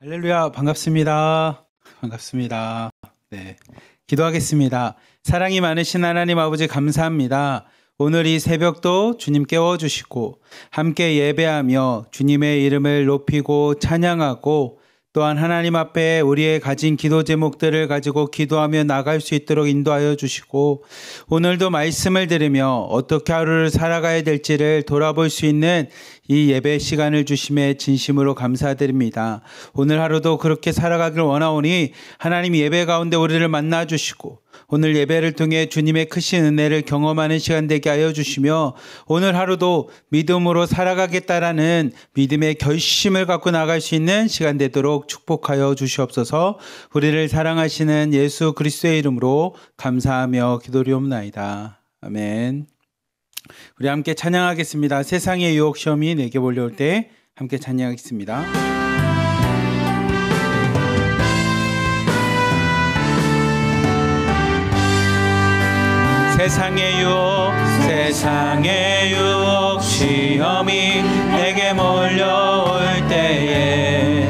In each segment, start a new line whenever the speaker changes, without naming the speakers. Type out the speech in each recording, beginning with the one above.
할렐루야, 반갑습니다. 반갑습니다. 네, 기도하겠습니다. 사랑이 많으신 하나님 아버지 감사합니다. 오늘 이 새벽도 주님 깨워주시고 함께 예배하며 주님의 이름을 높이고 찬양하고 또한 하나님 앞에 우리의 가진 기도 제목들을 가지고 기도하며 나갈 수 있도록 인도하여 주시고 오늘도 말씀을 들으며 어떻게 하루를 살아가야 될지를 돌아볼 수 있는 이 예배 시간을 주심에 진심으로 감사드립니다. 오늘 하루도 그렇게 살아가길 원하오니 하나님 예배 가운데 우리를 만나 주시고 오늘 예배를 통해 주님의 크신 은혜를 경험하는 시간 되게 하여 주시며 오늘 하루도 믿음으로 살아가겠다라는 믿음의 결심을 갖고 나갈 수 있는 시간 되도록 축복하여 주시옵소서. 우리를 사랑하시는 예수 그리스도의 이름으로 감사하며 기도리옵나이다. 아멘. 우리 함께 찬양하겠습니다. 세상의 유혹 시험이 내게 몰려올 때 함께 찬양하겠습니다. 세상의 유혹 시험이 내게 몰려올 때에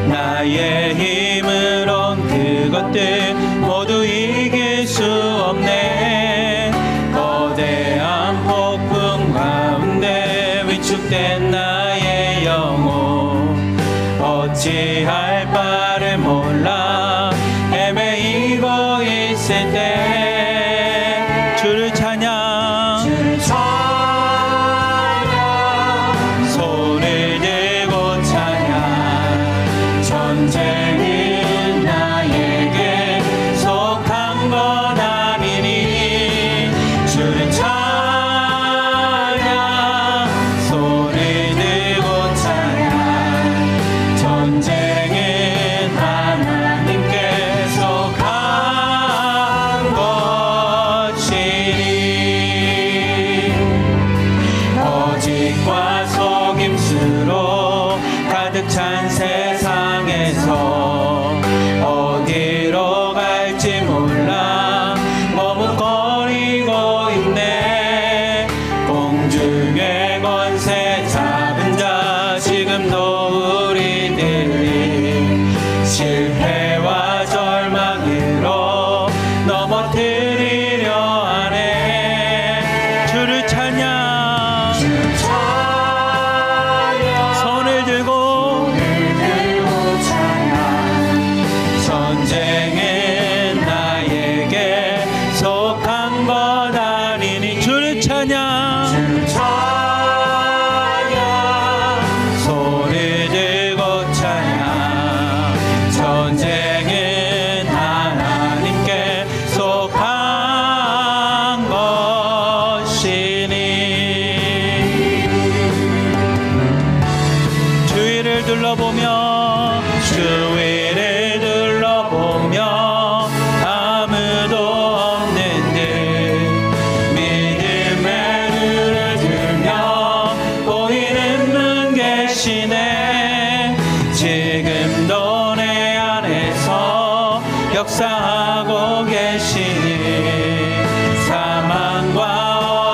나의 힘으론 그것들 모두 이길 수 없네. 거대한 폭풍 가운데 위축된 나의 영혼 어찌할 바를 몰라 헤매이고 있을 때 주를 찬양 손을 들고 찬양 전쟁은 나에게 속한 것 아니니 주를 찬양 손을 들고 찬양 전쟁은 하나님께 속한 것이니 거짓과 속임수로 가득 찬 세상에서 어디로 갈지 몰라 머뭇거리고 있네. 공중의 권세 잡은 자 지금도 우리들이 실패와 절망으로 넘어뜨리려 하네. 주를 찬양 손을 들고 찬양 전쟁은 나에게 속한 것 아니니 주를 찬양 손을 들고 찬양 전쟁은 하나님께 속한 것이니 주위를 둘러보며 아무도 없는 듯 믿음의 눈을 들며 보이는 분 계시네. 지금도 내 안에서 역사하고 계시니 사망과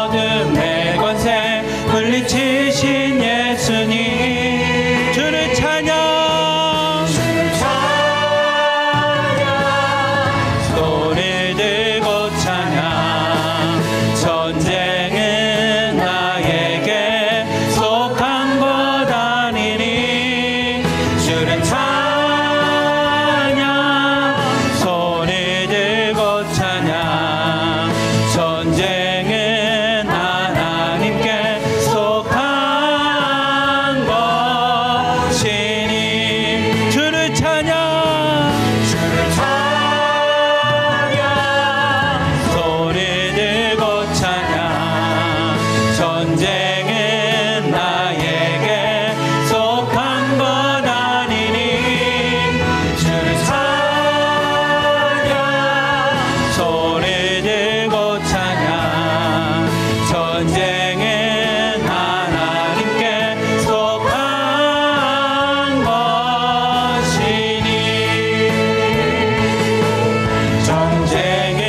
어둠의 권세 물리치신 예수님 주를 찬양 손을 들고 찬양 전쟁은 나에게 속한 것 아니니 주를 찬양 손을 들고 찬양 전쟁은 하나님께 속한 것이니 주를 찬양 손을 들고 찬양 전쟁은 나에게 속한 것 아니니 주를 찬양 손을 들고 찬양 전쟁은 하나님께 속한 것이니 전쟁은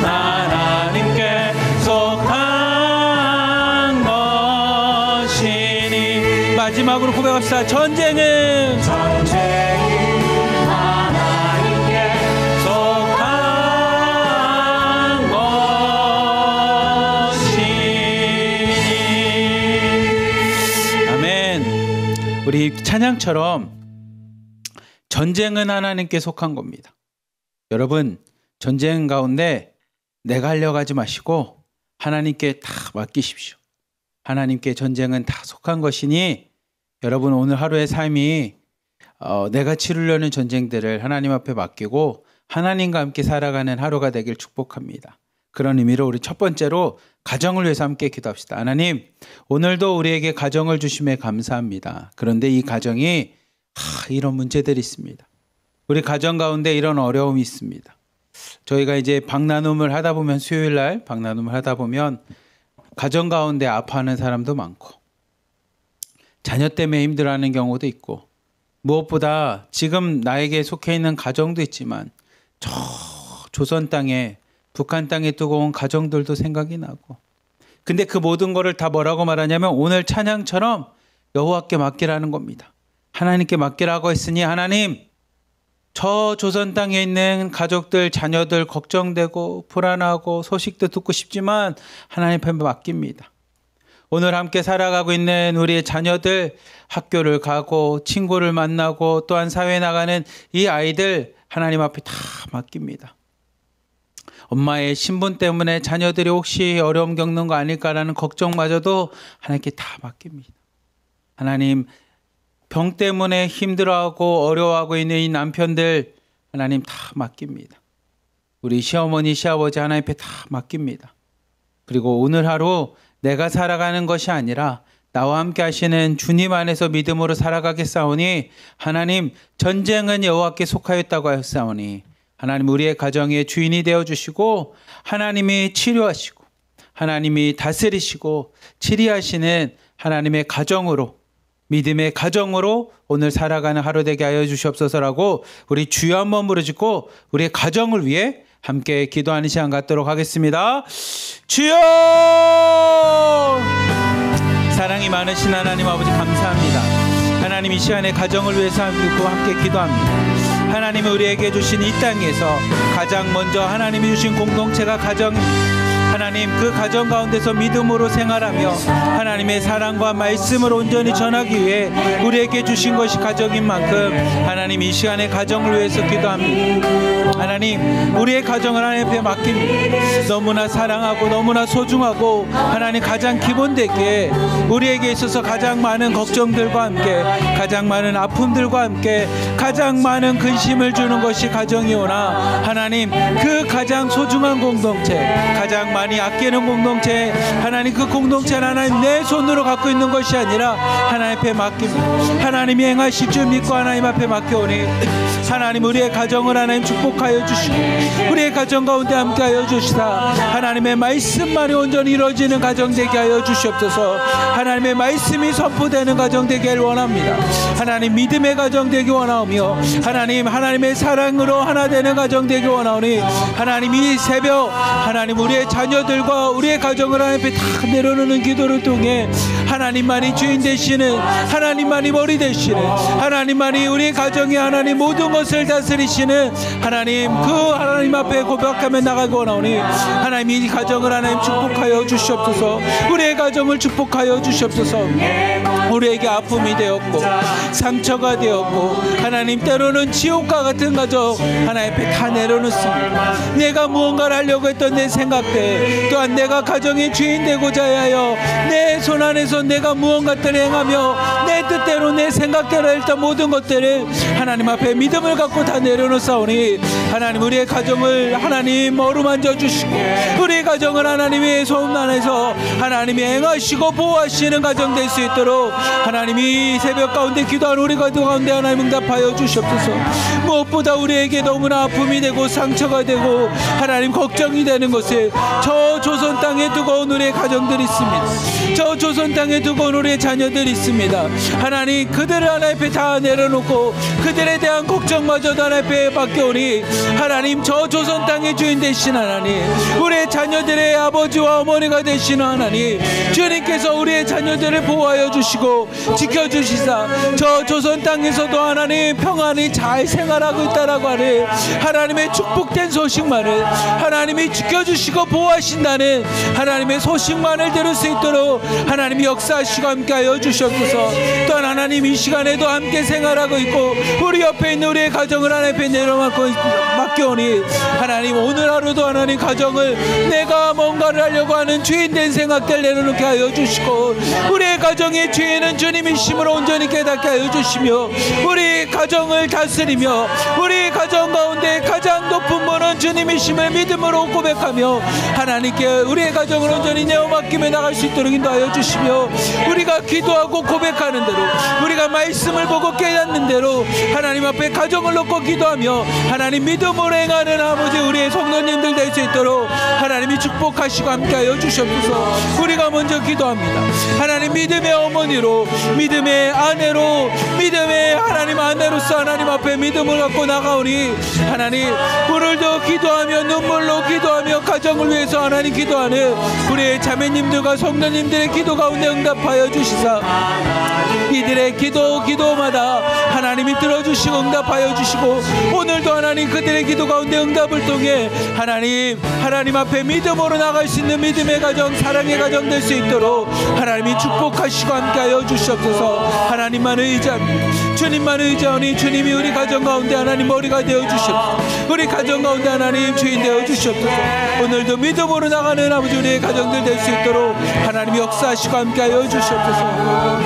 하나님께 속한 것이니 마지막으로 고백합시다. 전쟁은 우리 찬양처럼 전쟁은 하나님께 속한 겁니다. 여러분, 전쟁 가운데 내가 하려고 하지 마시고 하나님께 다 맡기십시오. 하나님께 전쟁은 다 속한 것이니 여러분 오늘 하루의 삶이 내가 치르려는 전쟁들을 하나님 앞에 맡기고 하나님과 함께 살아가는 하루가 되길 축복합니다. 그런 의미로 우리 첫 번째로 가정을 위해서 함께 기도합시다. 하나님, 오늘도 우리에게 가정을 주심에 감사합니다. 그런데 이 가정이 이런 문제들이 있습니다. 우리 가정 가운데 이런 어려움이 있습니다. 저희가 이제 방나눔을 하다 보면 수요일 날 방나눔을 하다 보면 가정 가운데 아파하는 사람도 많고 자녀 때문에 힘들어하는 경우도 있고 무엇보다 지금 나에게 속해 있는 가정도 있지만 저 조선 땅에 북한 땅에 뜨거운 가정들도 생각이 나고 근데 그 모든 거를 다 뭐라고 말하냐면 오늘 찬양처럼 여호와께 맡기라는 겁니다. 하나님께 맡기라고 했으니 하나님 저 조선 땅에 있는 가족들 자녀들 걱정되고 불안하고 소식도 듣고 싶지만 하나님 앞에 맡깁니다. 오늘 함께 살아가고 있는 우리의 자녀들 학교를 가고 친구를 만나고 또한 사회에 나가는 이 아이들 하나님 앞에 다 맡깁니다. 엄마의 신분 때문에 자녀들이 혹시 어려움 겪는 거 아닐까라는 걱정마저도 하나님께 다 맡깁니다. 하나님 병 때문에 힘들어하고 어려워하고 있는 이 남편들 하나님 다 맡깁니다. 우리 시어머니 시아버지 하나님 앞에 다 맡깁니다. 그리고 오늘 하루 내가 살아가는 것이 아니라 나와 함께 하시는 주님 안에서 믿음으로 살아가겠사오니 하나님 전쟁은 여호와께 속하였다고 하였사오니 하나님 우리의 가정의 주인이 되어주시고 하나님이 치료하시고 하나님이 다스리시고 치리하시는 하나님의 가정으로 믿음의 가정으로 오늘 살아가는 하루 되게 하여 주시옵소서라고 우리 주여 한번 부르짖고 우리의 가정을 위해 함께 기도하는 시간 갖도록 하겠습니다. 주여! 사랑이 많으신 하나님 아버지 감사합니다. 하나님 이 시간에 가정을 위해서 함께 기도합니다. 하나님이 우리에게 주신 이 땅에서 가장 먼저 하나님이 주신 공동체가 가정입니다. 하나님 그 가정 가운데서 믿음으로 생활하며 하나님의 사랑과 말씀을 온전히 전하기 위해 우리에게 주신 것이 가정인 만큼 하나님 이 시간에 가정을 위해서 기도합니다. 하나님 우리의 가정을 하나님 앞에 맡깁니다. 너무나 사랑하고 너무나 소중하고 하나님 가장 기본되게 우리에게 있어서 가장 많은 걱정들과 함께 가장 많은 아픔들과 함께 가장 많은 근심을 주는 것이 가정이오나 하나님 그 가장 소중한 공동체 가장 많이 아끼는 공동체 하나님 그 공동체는 하나님 내 손으로 갖고 있는 것이 아니라 하나님 앞에 맡깁니다. 하나님이 행하실 줄 믿고 하나님 앞에 맡겨오니 하나님 우리의 가정을 하나님 축복하여 주시고 우리의 가정 가운데 함께하여 주시다 하나님의 말씀만이 온전히 이루어지는 가정 되게 하여 주시옵소서. 하나님의 말씀이 선포되는 가정 되기를 원합니다. 하나님 믿음의 가정 되기 원하오며 하나님의 사랑으로 하나 되는 가정 되기 원하오니 하나님 이 새벽 하나님 우리의 자녀들과 우리의 가정을 하나님 앞에 다 내려놓는 기도를 통해 하나님만이 주인 되시는 하나님만이 머리 되시는 하나님만이 우리의 가정에 하나님 모든 것을 다스리시는 하나님 그 하나님 앞에 고백하며 나가고 원하오니 하나님 이 가정을 하나님 축복하여 주시옵소서. 우리의 가정을 축복하여 주시옵소서. 우리에게 아픔이 되었고 상처가 되었고 하나님 때로는 지옥과 같은 가정 하나님 앞에 다 내려놓습니다. 내가 무언가를 하려고 했던 내 생각들 또한 내가 가정의 주인 되고자 하여 내 손 안에서 내가 무언가를 행하며 내 뜻대로 내 생각대로 했던 모든 것들을 하나님 앞에 믿음을 갖고 다 내려놓사오니 하나님 우리의 가정을 하나님 어루만져 주시고 우리의 가정을 하나님의 손 안에서 하나님이 행하시고 보호하시는 가정 될 수 있도록 하나님이 새벽 가운데 기도하는 우리 가운데 하나님 응답하여 주시옵소서. 무엇보다 우리에게 너무나 아픔이 되고 상처가 되고 하나님 걱정이 되는 것을 저 조선 땅에 두고 온 우리의 가정들이 있습니다. 저 조선 땅에 두고 온 우리의 자녀들이 있습니다. 하나님 그들을 하나님 앞에 다 내려놓고 그들에 대한 걱정마저도 하나님 앞에 맡겨오니 하나님 저 조선 땅의 주인 되신 하나님 우리의 자녀들의 아버지와 어머니가 되시는 하나님 주님께서 우리의 자녀들을 보호하여 주시고 지켜주시사 저 조선 땅에서도 하나님 평안히 잘 생활하고 있다라고 하는 하나님의 축복된 소식만을 하나님이 지켜주시고 보호하시고 사랑하신다는 하나님의 소식만을 들을 수 있도록 하나님이 역사하시고 함께하여 주시옵소서. 또한 하나님 이 시간에도 함께 생활하고 있고 우리 옆에 있는 우리의 가정을 하나님 앞에 맡겨오니 하나님 오늘 하루도 하나님 가정을 내가 뭔가를 하려고 하는 주인된 생각들 내려놓게 하여 주시고 우리의 가정의 주인은 주님이심으로 온전히 깨닫게 하여 주시며 우리 가정을 다스리며 우리 가정 가운데 가장 높은 분은 주님이심을 믿음으로 고백하며 하나님께 우리의 가정을 온전히 내어 맡기며 나갈 수 있도록 인도하여 주시며 우리가 기도하고 고백하는 대로 우리가 말씀을 보고 깨닫는 대로 하나님 앞에 가정을 놓고 기도하며 하나님 믿음으로 행하는 아버지 우리의 성도님들 될 수 있도록 하나님이 축복하시고 함께하여 주시옵소서. 우리가 먼저 기도합니다. 하나님 믿음의 어머니로 믿음의 아내로 믿음의 하나님 아내로서 하나님 앞에 믿음을 갖고 나가오니 하나님 오늘도 기도하며 눈물로 기도하며 가정을 위해서 하나님 기도하는 우리의 자매님들과 성도님들의 기도 가운데 응답하여 주시사 이들의 기도마다 하나님이 들어주시고 응답하여 주시고 오늘도 하나님 그들의 기도 가운데 응답을 통해 하나님 앞에 믿음으로 나갈 수 있는 믿음의 가정 사랑의 가정 될 수 있도록 하나님이 축복하시고 함께하여 주시옵소서. 하나님만 의지합니다. 주님만 의지하니 주님이 우리 가정 가운데 하나님 머리가 되어 주시옵소서. 우리 가정 가운데 하나님 주인 되어 주시옵소서. 오늘도 믿음으로 나가는 아버지 우리의 가정들 될 수 있도록 하나님이 역사하시고 함께하여 주시옵소서.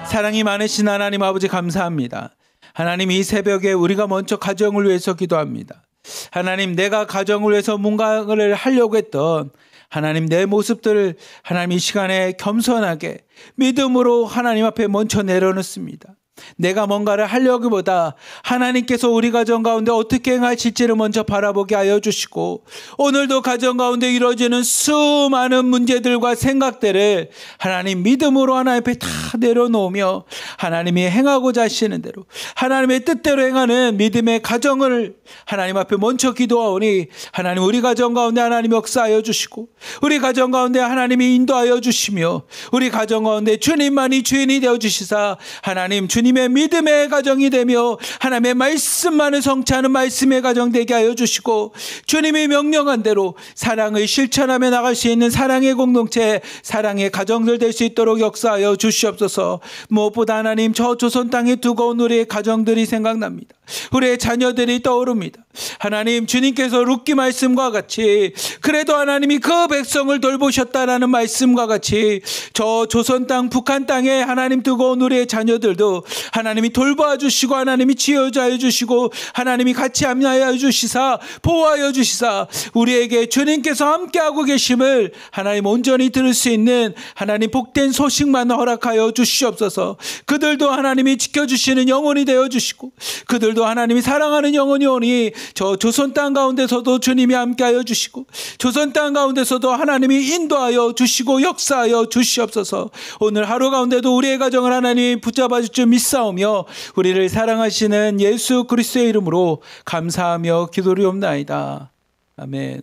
사랑이 많으신 하나님 아버지 감사합니다. 하나님 이 새벽에 우리가 먼저 가정을 위해서 기도합니다. 하나님 내가 가정을 위해서 뭔가를 하려고 했던 하나님 내 모습들을 하나님 이 시간에 겸손하게 믿음으로 하나님 앞에 먼저 내려놓습니다. 내가 뭔가를 하려기보다 하나님께서 우리 가정 가운데 어떻게 행하실지를 먼저 바라보게 하여 주시고 오늘도 가정 가운데 이루어지는 수많은 문제들과 생각들을 하나님 믿음으로 하나님 앞에 다 내려놓으며 하나님이 행하고자 하시는 대로 하나님의 뜻대로 행하는 믿음의 가정을 하나님 앞에 먼저 기도하오니 하나님 우리 가정 가운데 하나님 역사하여 주시고 우리 가정 가운데 하나님이 인도하여 주시며 우리 가정 가운데 주님만이 주인이 되어 주시사 하나님 주님의 믿음의 가정이 되며 하나님의 말씀만을 성취하는 말씀의 가정 되게 하여 주시고 주님이 명령한 대로 사랑을 실천하며 나갈 수 있는 사랑의 공동체 사랑의 가정들 될 수 있도록 역사하여 주시옵소서. 무엇보다 하나님 저 조선 땅에 두고 온 우리의 가정들이 생각납니다. 우리의 자녀들이 떠오릅니다. 하나님 주님께서 룻기 말씀과 같이 그래도 하나님이 그 백성을 돌보셨다라는 말씀과 같이 저 조선 땅 북한 땅에 하나님 두고 온 우리의 자녀들도 하나님이 돌봐 주시고 하나님이 지어자여 주시고 하나님이 같이 합리하여 주시사 보호하여 주시사 우리에게 주님께서 함께하고 계심을 하나님 온전히 들을 수 있는 하나님 복된 소식만 허락하여 주시옵소서. 그들도 하나님이 지켜주시는 영혼이 되어 주시고 그들도 하나님이 사랑하는 영혼이 오니 저 조선 땅 가운데서도 주님이 함께하여 주시고 조선 땅 가운데서도 하나님이 인도하여 주시고 역사하여 주시옵소서. 오늘 하루 가운데도 우리의 가정을 하나님 붙잡아 줄 줄 믿사오며 우리를 사랑하시는 예수 그리스도의 이름으로 감사하며 기도리옵나이다. 아멘.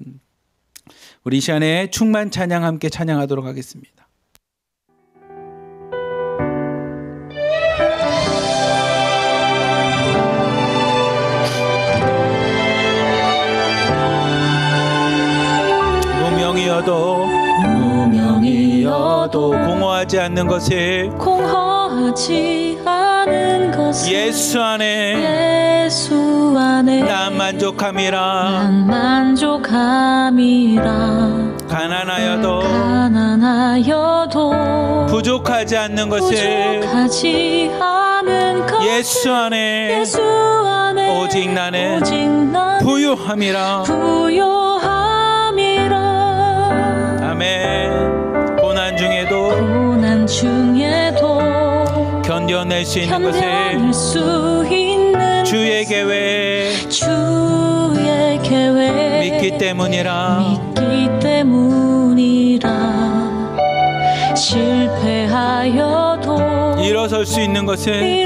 우리 이 시간에 충만 찬양 함께 찬양하도록 하겠습니다. 무명이어도 공허하지 않는 것을 예수 안에 난 만족함이라 가난하여도 부족하지 않는 것을 예수 안에 오직 나는 부유함이라. 아멘. 고난 중에도 견뎌낼 수 있는 것을 주의 계획 믿기 때문이라. 실패하여도 일어설 수 있는 것을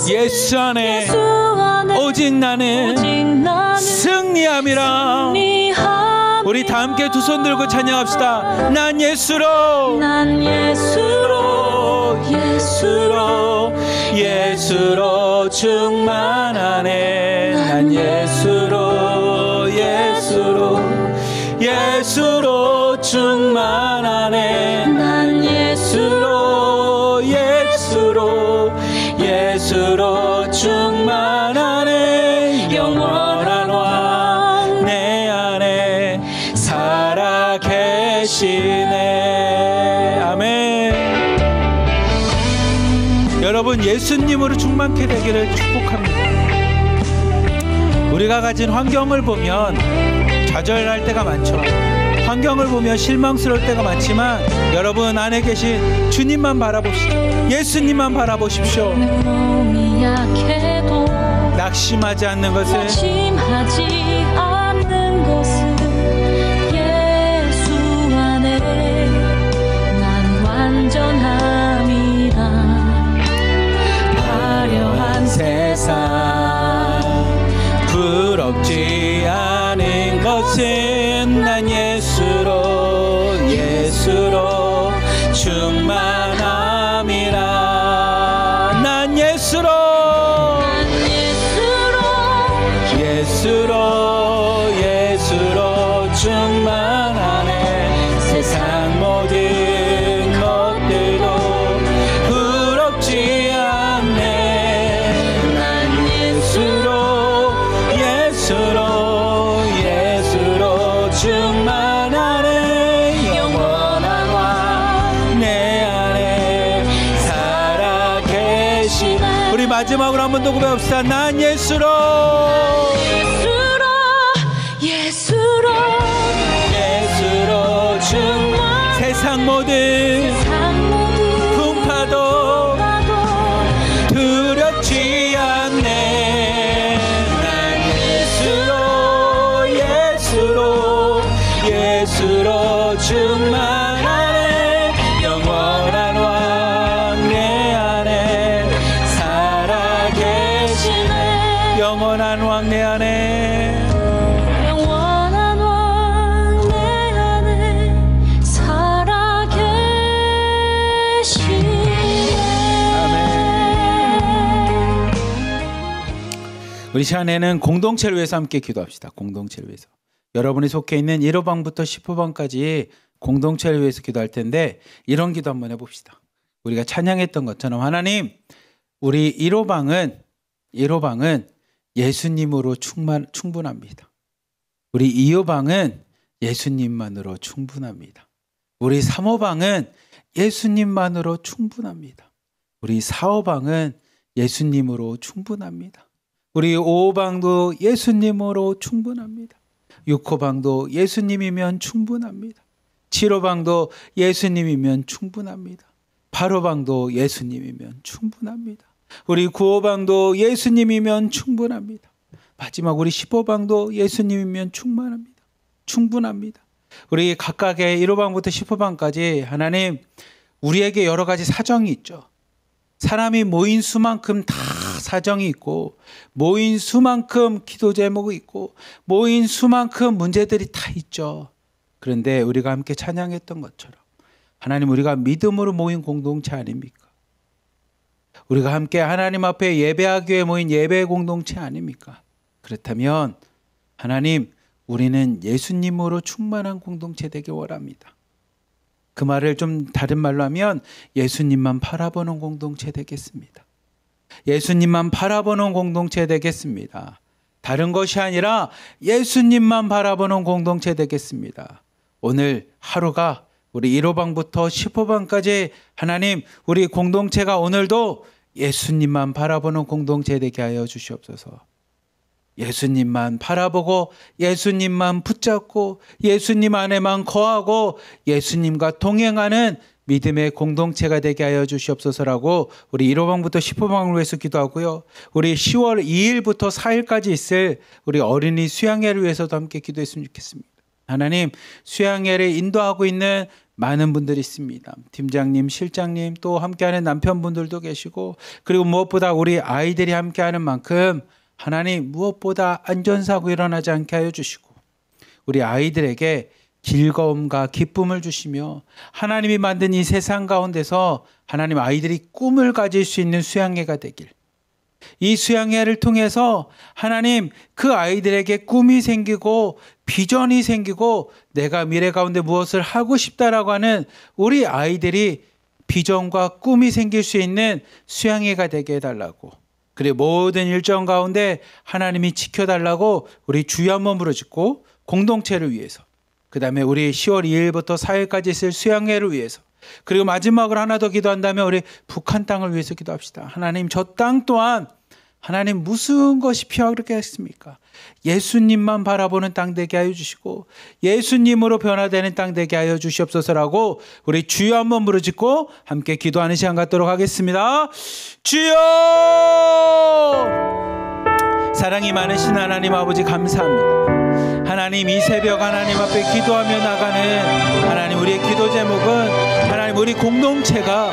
예수 안에 오직 나는 승리함이라. 우리 다 함께 두 손 들고 찬양합시다. 난 예수로 충만하네. 난 예수로 예수로 충만하네. 영원한 왕 내 안에 살아 계시네. 아멘. 여러분, 예수님으로 충만케 되기를 축복합니다. 우리가 가진 환경을 보면 좌절할 때가 많죠. 환경을 보면 실망스러울 때가 많지만 여러분 안에 계신 주님만 바라보시죠. 예수님만 바라보십시오. 낙심하지 않는 것은
예수 안에 난 완전함이라. 화려한
세상 부럽지 않은 것은 난 예수로 충만함이라. 난 예수로 충만하네. 세상 모든 것들도 부럽지 않네. 난 예수로 충만하네. 영원한 왕 내 안에 살아 계시네. 우리 마지막으로 한 번 더 고백합시다. 난 예수로 충만. 세상 모든 풍파도 두렵지 않네. 난 예수로 충만하네. 영원한 왕 내 안에 살아 계시네. 영원한 왕 내 안에 우리 시간에는 공동체를 위해서 함께 기도합시다. 공동체를 위해서. 여러분이 속해 있는 1호방부터 10호방까지 공동체를 위해서 기도할 텐데 이런 기도 한번 해봅시다. 우리가 찬양했던 것처럼 하나님, 우리 1호방은 예수님으로 충분합니다. 우리 2호방은 예수님만으로 충분합니다. 우리 3호방은 예수님만으로 충분합니다. 우리 4호방은 예수님으로 충분합니다. 우리 5호방도 예수님으로 충분합니다. 6호방도 예수님이면 충분합니다. 7호방도 예수님이면 충분합니다. 8호방도 예수님이면 충분합니다. 우리 9호방도 예수님이면 충분합니다. 마지막 우리 10호방도 예수님이면 충분합니다. 우리 각각의 1호방부터 10호방까지 하나님, 우리에게 여러 가지 사정이 있죠. 사람이 모인 수만큼 다 사정이 있고, 모인 수만큼 기도 제목이 있고, 모인 수만큼 문제들이 다 있죠. 그런데 우리가 함께 찬양했던 것처럼 하나님, 우리가 믿음으로 모인 공동체 아닙니까? 우리가 함께 하나님 앞에 예배하기 위해 모인 예배 공동체 아닙니까? 그렇다면 하나님, 우리는 예수님으로 충만한 공동체 되길 원합니다. 그 말을 좀 다른 말로 하면 예수님만 바라보는 공동체 되겠습니다. 예수님만 바라보는 공동체 되겠습니다. 다른 것이 아니라 예수님만 바라보는 공동체 되겠습니다. 오늘 하루가 우리 1호방부터 10호방까지 하나님, 우리 공동체가 오늘도 예수님만 바라보는 공동체 되게 하여 주시옵소서. 예수님만 바라보고 예수님만 붙잡고 예수님 안에만 거하고 예수님과 동행하는 믿음의 공동체가 되게 하여 주시옵소서라고 우리 1호방부터 10호방을 위해서 기도하고요. 우리 10월 2일부터 4일까지 있을 우리 어린이 수양회를 위해서도 함께 기도했으면 좋겠습니다. 하나님, 수양회를 인도하고 있는 많은 분들이 있습니다. 팀장님, 실장님, 또 함께하는 남편분들도 계시고, 그리고 무엇보다 우리 아이들이 함께하는 만큼 하나님, 무엇보다 안전사고 일어나지 않게 하여 주시고 우리 아이들에게 즐거움과 기쁨을 주시며 하나님이 만든 이 세상 가운데서 하나님, 아이들이 꿈을 가질 수 있는 수양회가 되길, 이 수양회를 통해서 하나님, 그 아이들에게 꿈이 생기고 비전이 생기고 내가 미래 가운데 무엇을 하고 싶다라고 하는 우리 아이들이 비전과 꿈이 생길 수 있는 수양회가 되게 해달라고, 그리고 모든 일정 가운데 하나님이 지켜달라고 우리 주여 한번 부르짖고, 공동체를 위해서, 그 다음에 우리 10월 2일부터 4일까지 있을 수양회를 위해서, 그리고 마지막으로 하나 더 기도한다면 우리 북한 땅을 위해서 기도합시다. 하나님, 저 땅 또한 하나님 무슨 것이 필요하겠습니까? 예수님만 바라보는 땅 되게 하여 주시고 예수님으로 변화되는 땅 되게 하여 주시옵소서라고 우리 주여 한번 부르짖고 함께 기도하는 시간 갖도록 하겠습니다. 주여! 사랑이 많으신 하나님 아버지 감사합니다. 하나님, 이 새벽 하나님 앞에 기도하며 나가는 하나님, 우리의 기도 제목은 하나님, 우리 공동체가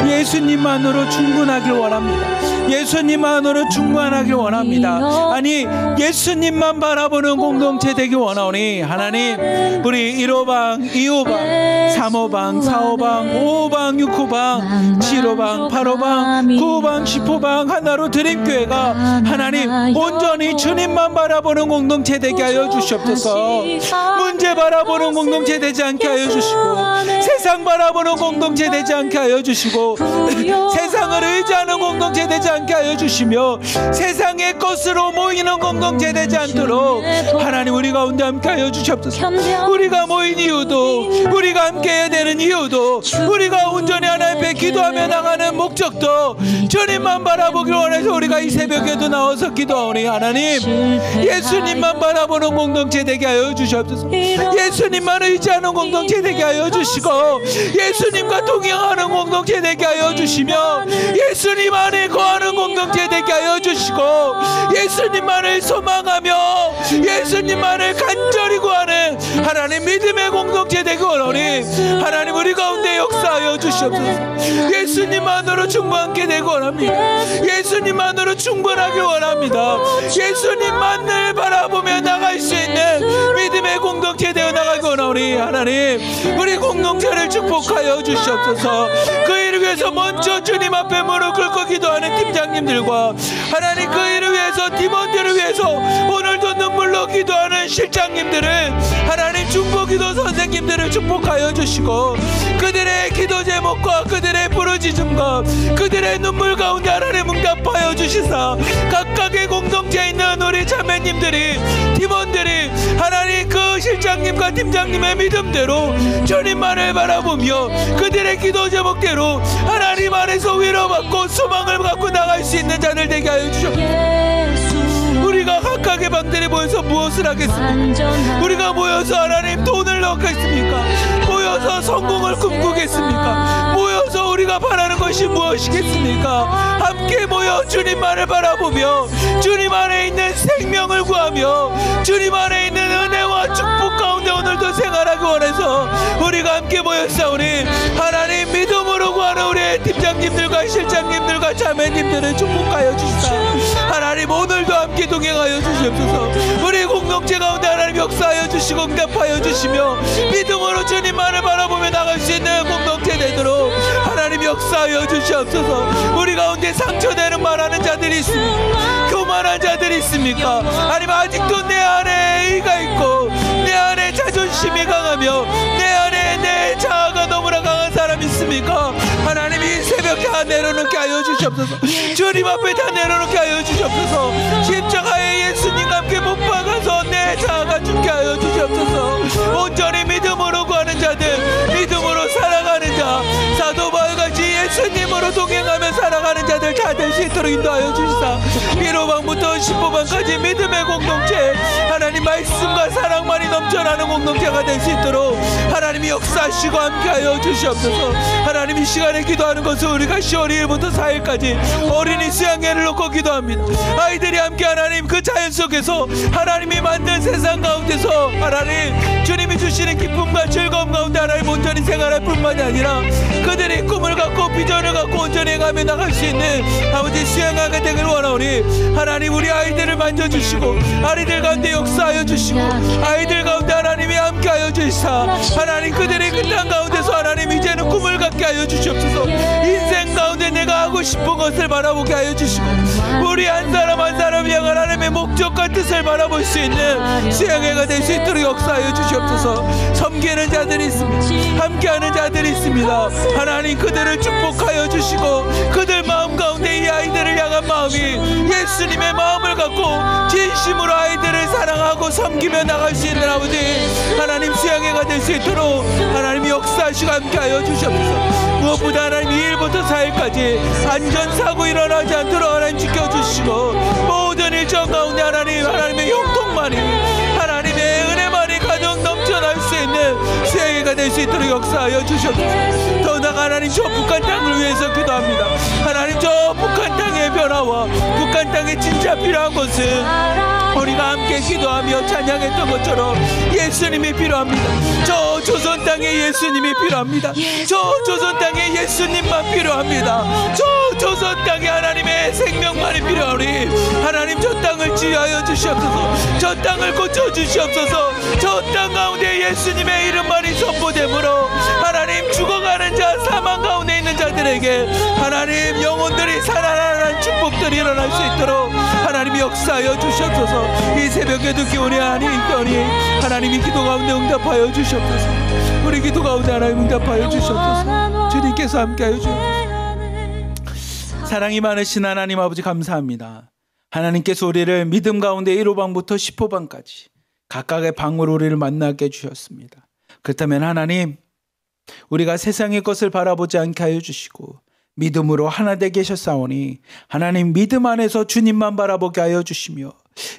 예수님만으로 충분하길 원합니다. 예수님만으로 충만하길 원합니다. 아니, 예수님만 바라보는 공동체 되길 원하오니 하나님, 우리 1호방, 2호방, 3호방, 4호방, 5호방, 6호방, 7호방, 8호방, 9호방, 10호방 하나로 드림교회가 하나님 온전히 주님만 바라보는 공동체 되게 하여 주시옵소서. 문제 바라보는 공동체 되지 않게 하여 주시고 세상 바라보는 공동체 되지 않게 하여 주시고 세상을 의지하는 공동체 되지 않게 하여 주시며 세상의 것으로 모이는 공동체 되지 않도록 하나님, 우리 가운데 함께 하여 주시옵소서. 우리가 모인 이유도, 우리가 함께 해야 되는 이유도, 우리가 온전히 하나님 앞에 기도하며 나가는 목적도 주님만 바라보길 원해서 우리가 이 새벽에도 나와서 기도하오니 하나님, 예수님만 바라보는 공동체 되게 하여 주시옵소서. 예수님만 의지하는 공동체 되게 하여 주시고 예수님과 동행하는 공동체 되게 하여 주시며 예수님 안에 거하는 공동체 되게 하여 주시고 예수님만을 소망하며 예수님만을 간절히 구하는 하나님 믿음의 공동체 되게 원하오니 하나님, 우리 가운데 역사하여 주시옵소서. 예수님만으로 충분하게 되고 원합니다. 예수님만으로 충분하길 원합니다. 예수님만을 바라보며 나갈 수 있는 믿음의 공동체 되어 나가기 원하오니 하나님, 우리 공동체를 축복하여 주시옵소서. 그 일을 위해서 먼저 주님 앞에 무릎 꿇고 기도하는 팀장님들과 하나님, 그 일을 위해서 팀원들을 위해서 오늘도 눈물로 기도하는 실장님들을 하나님, 중보기도 선생님들을 축복하여 주시고 그들의 기도 제목과 그들의 부르짖음과 그들의 눈물 가운데 하나님 응답하여 주시사 각각의 공동체에 있는 우리 자매님들이, 팀원들이 하나님, 그 실장님과 팀장님의 믿음대로 주님만을 바라보며 그들의 기도 제목대로 하나님 안에서 위로받고 소망을 갖고 나갈 수 있는 자들 되게 하여 주시옵소서. 우리가 각각의 방들에 모여서 무엇을 하겠습니까? 우리가 모여서 하나님 돈을 넣겠습니까? 모여서 성공을 꿈꾸겠습니까? 모여서 우리가 바라는 것이 무엇이겠습니까? 함께 모여 주님만을 바라보며 주님 안에 있는 생명을 구하며 주님 안에 있는 은혜와 축복 가운데 오늘도 생활하기 원해서 우리가 함께 모였사오니 하나님, 믿음으로 구하는 우리의 팀장님들과 실장님들과 자매님들을 축복하여 주시사 하나님, 오늘도 함께 동행하여 주시옵소서. 우리 공동체 가운데 하나님 역사하여 주시고 응답하여 주시며 믿음으로 주님만을 바라보며 나갈 수 있는 공동체 되도록 하나님 역사하여 주시옵소서. 우리 가운데 상처되는 말하는 자들이 있습니까? 교만한 자들이 있습니까? 하나님, 아직도 내 안에 의가 있고 내 안에 자존심이 강하며 내 안에 내 자아가 너무나 강한 사람이 있습니까? 하나님, 이 새벽에 다 내려놓게 하여 주시옵소서. 주님 앞에 다 내려놓게 하여 주시옵소서. 십자가에 예수님과 함께 못 박아서 내 자아가 죽게 하여 주시옵소서. 온전히 믿음으로 구하는 자들, 믿음으로 살아가는 자, 사도 바울같이 예수님으로 동행하며 살아가는 자들 다 될 수 있도록 인도하여 주시사 1호방부터 10호방까지 믿음의 공동체, 하나님 말씀과 사랑만이 넘쳐나는 공동체가 될 수 있도록 하나님이 역사하시고 함께하여 주시옵소서. 하나님, 이 시간에 기도하는 것은 우리가 10월 2일부터 4일까지 어린이 수양회를 놓고 기도합니다. 아이들이 함께 하나님 그 자연 속에서 하나님이 만든 세상 가운데서 하나님 주님이 주시는 기쁨과 즐거움 가운데 하나님 온전히 생활할 뿐만이 아니라 그들이 꿈을 갖고 비전을 갖고 온전히 행하며 나갈 수 있는 아버지 수양하게 되길 원하오니 하나님, 우리 아이들을 만져주시고 아이들 가운데 역사하여 주시고 아이들 가운데 하나님이 함께하여 주시사 하나님, 그들의 그 땅 가운데서 하나님 이제는 꿈을 갖게 하여 주시옵소서. 인생 가운데 내가 하고 싶은 것을 바라보게 하여 주시고, 우리 한 사람 한 사람 향한 하나님의 목적과 뜻을 바라볼 수 있는 수양회가 될 수 있도록 역사하여 주시옵소서. 섬기는 자들이 있습니다. 함께하는 자들이 있습니다. 하나님 그들을 축복하여 주시고, 그들 마음 가운데 이 아이들을 향한 마음이 예수님의 마음을 갖고 진심으로 아이들을 사랑하고 섬기며 나갈 수 있는 아버지 하나님 수양회가 될 수 있도록 하나님이 역사하시고 함께하여 주시옵소서. 무엇보다 하나님 2일부터 4일까지 안전사고 일어나지 않도록 하나님 지켜주시고, 모든 일정 가운데 하나님의 형통만이, 하나님의 은혜만이 가득 넘쳐날 수 있는 수양회가 될 수 있도록 역사하여 주시옵소서. 더 나아가 하나님 저 북한 땅을 위해서 기도합니다. 하나님 저 북한 땅의 변화와 북한 땅에 진짜 필요한 것은 우리가 함께 기도하며 찬양했던 것처럼 예수님이 필요합니다. 저 조선 땅에 예수님이 필요합니다. 저 조선 땅에 예수님만 필요합니다. 저 조선 땅에 하나님의 생명만이 필요하니 하나님 저 땅을 지하여 주시옵소서. 저 땅을 고쳐주시옵소서. 저 땅 가운데 예수님의 이름만이 선포되므로 하나님 죽어가는 자, 사망 가운데 있는 자들에게 하나님 영혼들이 살아나는 축복들이 일어날 수 있도록 하나님이 역사하여 주시옵소서. 이 새벽에도 기원이 아니더니 하나님이 기도 가운데 응답하여 주시옵소서. 우리 기도 가운데 하나님 응답하여 주시옵소서. 주님께서 함께하여 주옵소서. 사랑이 많으신 하나님 아버지 감사합니다. 하나님께서 우리를 믿음 가운데 1호방부터 10호방까지 각각의 방으로 우리를 만나게 해주셨습니다. 그렇다면 하나님, 우리가 세상의 것을 바라보지 않게 하여 주시고 믿음으로 하나 되게 하셨사오니 하나님 믿음 안에서 주님만 바라보게 하여 주시며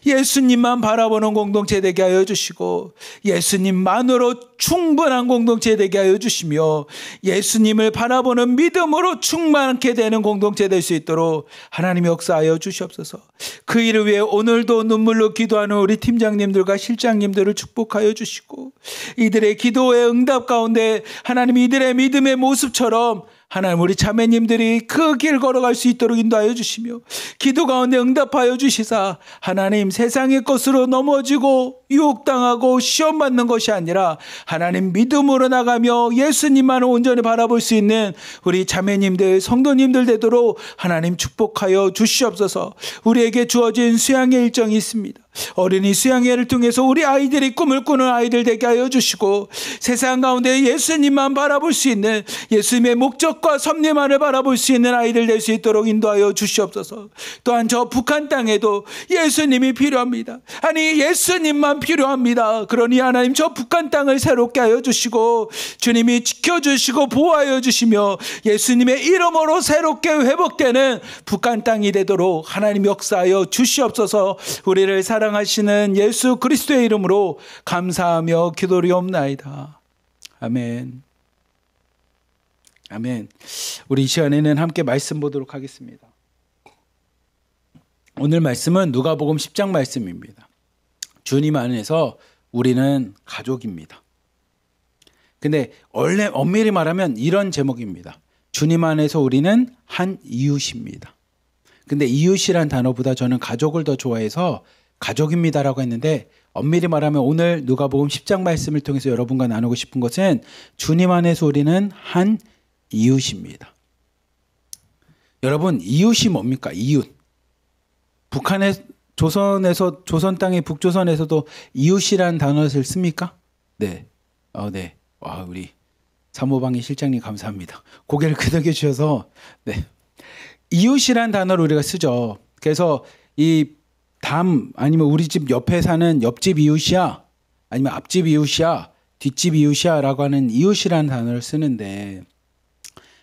예수님만 바라보는 공동체 되게 하여 주시고 예수님만으로 충분한 공동체 되게 하여 주시며 예수님을 바라보는 믿음으로 충만하게 되는 공동체 될 수 있도록 하나님 역사하여 주시옵소서. 그 일을 위해 오늘도 눈물로 기도하는 우리 팀장님들과 실장님들을 축복하여 주시고 이들의 기도의 응답 가운데 하나님 이들의 믿음의 모습처럼 하나님 우리 자매님들이 그 길 걸어갈 수 있도록 인도하여 주시며 기도 가운데 응답하여 주시사 하나님 세상의 것으로 넘어지고 유혹당하고 시험받는 것이 아니라 하나님 믿음으로 나가며 예수님만을 온전히 바라볼 수 있는 우리 자매님들 성도님들 되도록 하나님 축복하여 주시옵소서. 우리에게 주어진 수양의 일정이 있습니다. 어린이 수양회를 통해서 우리 아이들이 꿈을 꾸는 아이들 되게 하여 주시고 세상 가운데 예수님만 바라볼 수 있는 예수님의 목적과 섭리만을 바라볼 수 있는 아이들 될 수 있도록 인도하여 주시옵소서. 또한 저 북한 땅에도 예수님이 필요합니다. 아니 예수님만 필요합니다. 그러니 하나님 저 북한 땅을 새롭게 하여 주시고 주님이 지켜주시고 보호하여 주시며 예수님의 이름으로 새롭게 회복되는 북한 땅이 되도록 하나님 역사하여 주시옵소서. 우리를 사랑하시는 예수 그리스도의 이름으로 감사하며 기도리옵나이다. 아멘. 아멘. 우리 이 시간에는 함께 말씀 보도록 하겠습니다. 오늘 말씀은 누가복음 10장 말씀입니다. 주님 안에서 우리는 가족입니다. 근데 원래 엄밀히 말하면 이런 제목입니다. 주님 안에서 우리는 한 이웃입니다. 근데 이웃이란 단어보다 저는 가족을 더 좋아해서 가족입니다라고 했는데 엄밀히 말하면 오늘 누가복음 10장 말씀을 통해서 여러분과 나누고 싶은 것은 주님 안에서 우리는 한 이웃입니다. 여러분 이웃이 뭡니까? 이웃. 북한의 조선 땅의 북조선에서도 이웃이라는 단어를 씁니까? 네. 네. 와, 우리 사모방의 실장님 감사합니다. 고개를 끄덕여 주셔서 네. 이웃이라는 단어를 우리가 쓰죠. 그래서 이 아니면 우리 집 옆에 사는 옆집 이웃이야 아니면 앞집 이웃이야 뒷집 이웃이야 라고 하는 이웃이라는 단어를 쓰는데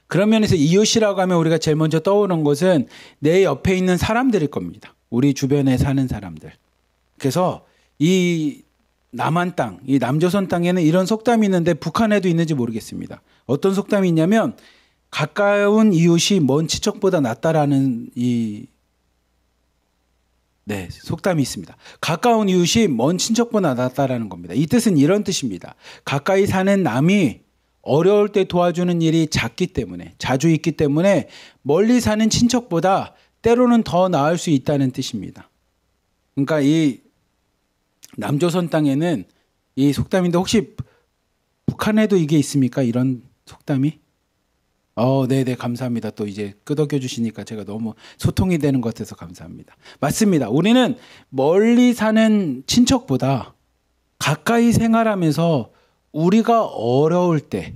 그런 면에서 이웃이라고 하면 우리가 제일 먼저 떠오르는 것은 내 옆에 있는 사람들일 겁니다. 우리 주변에 사는 사람들. 그래서 이 남한 땅, 이 남조선 땅에는 이런 속담이 있는데 북한에도 있는지 모르겠습니다. 어떤 속담이 있냐면 가까운 이웃이 먼 친척보다 낫다라는 속담이 있습니다. 가까운 이웃이 먼 친척보다 낫다라는 겁니다. 이 뜻은 이런 뜻입니다. 가까이 사는 남이 어려울 때 도와주는 일이 자주 있기 때문에 멀리 사는 친척보다 때로는 더 나을 수 있다는 뜻입니다. 그러니까 이 남조선 땅에는 이 속담인데 혹시 북한에도 이게 있습니까? 이런 속담이? 네네, 감사합니다. 또 이제 끄덕여 주시니까 제가 너무 소통이 되는 것 같아서 감사합니다. 맞습니다. 우리는 멀리 사는 친척보다 가까이 생활하면서 우리가 어려울 때,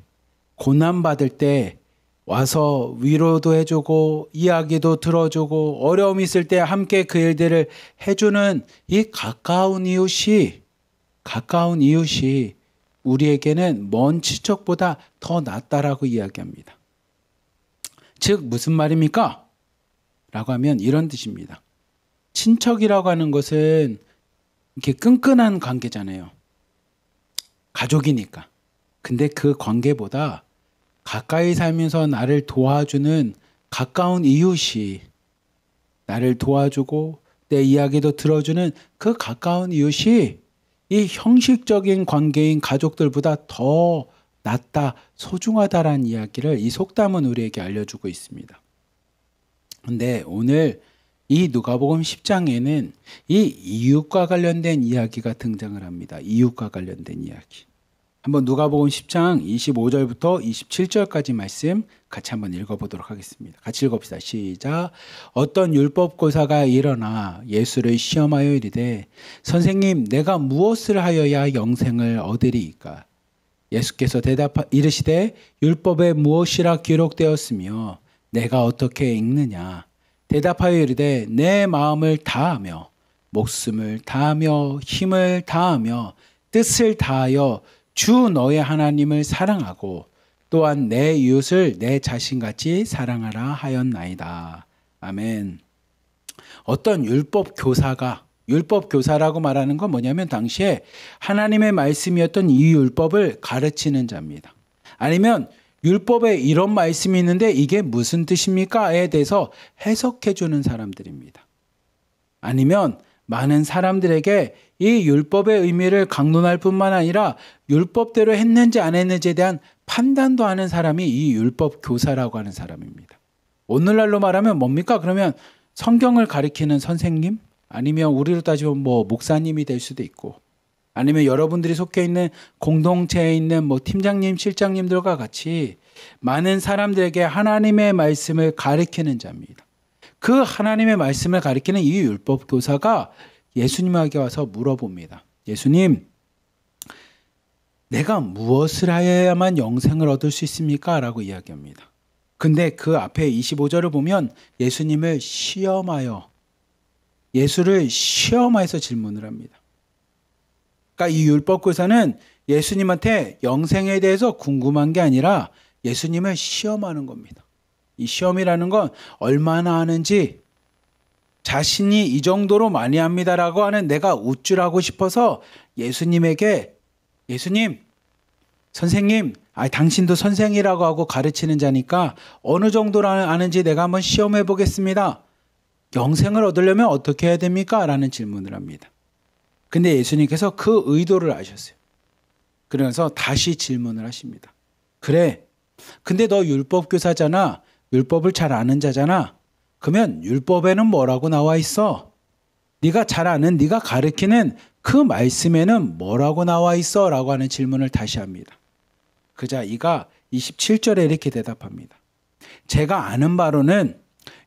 고난받을 때 와서 위로도 해주고 이야기도 들어주고 어려움이 있을 때 함께 그 일들을 해주는 이 가까운 이웃이 우리에게는 먼 친척보다 더 낫다라고 이야기합니다. 즉 무슨 말입니까? 라고 하면 이런 뜻입니다. 친척이라고 하는 것은 이렇게 끈끈한 관계잖아요. 가족이니까. 근데 그 관계보다 가까이 살면서 나를 도와주는 가까운 이웃이, 나를 도와주고 내 이야기도 들어주는 그 가까운 이웃이 이 형식적인 관계인 가족들보다 더 낫다, 소중하다라는 이야기를 이 속담은 우리에게 알려주고 있습니다. 근데 오늘 이 누가복음 10장에는 이 이웃과 관련된 이야기가 등장을 합니다. 이웃과 관련된 이야기. 한번 누가복음 10장 25절부터 27절까지 말씀 같이 한번 읽어보도록 하겠습니다. 같이 읽읍시다. 시작. 어떤 율법교사가 일어나 예수를 시험하여 이르되 선생님, 내가 무엇을 하여야 영생을 얻으리이까? 예수께서 이르시되 율법에 무엇이라 기록되었으며 내가 어떻게 읽느냐? 대답하여 이르되 내 마음을 다하며 목숨을 다하며 힘을 다하며 뜻을 다하여 주 너의 하나님을 사랑하고 또한 내 이웃을 내 자신같이 사랑하라 하였나이다. 아멘. 어떤 율법교사라고 말하는 건 뭐냐면 당시에 하나님의 말씀이었던 이 율법을 가르치는 자입니다. 아니면 율법에 이런 말씀이 있는데 이게 무슨 뜻입니까?에 대해서 해석해 주는 사람들입니다. 아니면 많은 사람들에게 이 율법의 의미를 강론할 뿐만 아니라 율법대로 했는지 안 했는지에 대한 판단도 하는 사람이 이 율법 교사라고 하는 사람입니다. 오늘날로 말하면 뭡니까? 그러면 성경을 가리키는 선생님? 아니면 우리로 따지면 목사님이 될 수도 있고, 아니면 여러분들이 속해 있는 공동체에 있는 팀장님, 실장님들과 같이 많은 사람들에게 하나님의 말씀을 가리키는 자입니다. 그 하나님의 말씀을 가리키는 이 율법 교사가 예수님에게 와서 물어봅니다. 예수님, 내가 무엇을 하여야만 영생을 얻을 수 있습니까? 라고 이야기합니다. 근데 그 앞에 25절을 보면 예수를 시험하여서 질문을 합니다. 그러니까 이 율법 교사는 예수님한테 영생에 대해서 궁금한 게 아니라 예수님을 시험하는 겁니다. 이 시험이라는 건 얼마나 아는지, 자신이 이 정도로 많이 합니다라고 하는 내가 우쭐하고 싶어서 예수님에게 선생님, 당신도 선생이라고 하고 가르치는 자니까 어느 정도로 아는지 내가 한번 시험해 보겠습니다. 영생을 얻으려면 어떻게 해야 됩니까? 라는 질문을 합니다. 근데 예수님께서 그 의도를 아셨어요. 그러면서 다시 질문을 하십니다. 그래, 근데 너 율법교사잖아. 율법을 잘 아는 자잖아. 그러면 율법에는 뭐라고 나와 있어? 네가 잘 아는, 네가 가르치는 그 말씀에는 뭐라고 나와 있어? 라고 하는 질문을 다시 합니다. 그자 이가 27절에 이렇게 대답합니다. 제가 아는 바로는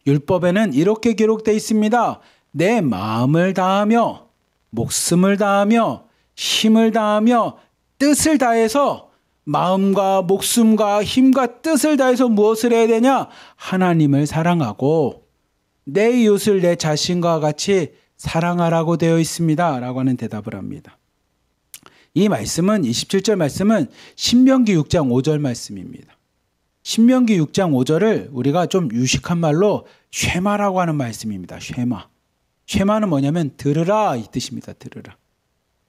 율법에는 이렇게 기록되어 있습니다. 내 마음을 다하며 목숨을 다하며 힘을 다하며 뜻을 다해서, 마음과 목숨과 힘과 뜻을 다해서 무엇을 해야 되냐? 하나님을 사랑하고 내 이웃을 내 자신과 같이 사랑하라고 되어 있습니다. 라고 하는 대답을 합니다. 이 말씀은 27절 말씀은 신명기 6장 5절 말씀입니다. 신명기 6장 5절을 우리가 좀 유식한 말로 쉐마라고 하는 말씀입니다. 쉐마는 뭐냐면 들으라 이 뜻입니다. 들으라.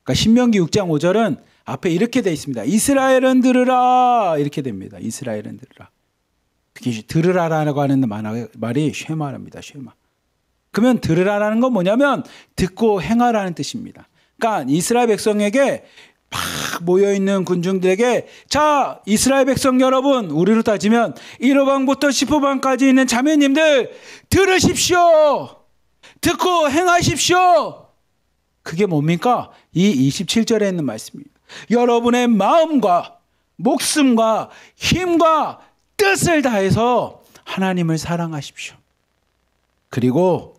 그러니까 신명기 6장 5절은 앞에 이렇게 되어 있습니다. 이스라엘은 들으라 이렇게 됩니다. 이스라엘은 들으라. 그게 들으라라고 하는 말이 쉐마랍니다. 쉐마. 그러면 들으라라는 건 뭐냐면 듣고 행하라는 뜻입니다. 그러니까 이스라엘 백성에게 막 모여있는 군중들에게, 자, 이스라엘 백성 여러분, 우리로 따지면 1호방부터 10호방까지 있는 자매님들 들으십시오. 듣고 행하십시오. 그게 뭡니까? 이 27절에 있는 말씀입니다. 여러분의 마음과 목숨과 힘과 뜻을 다해서 하나님을 사랑하십시오. 그리고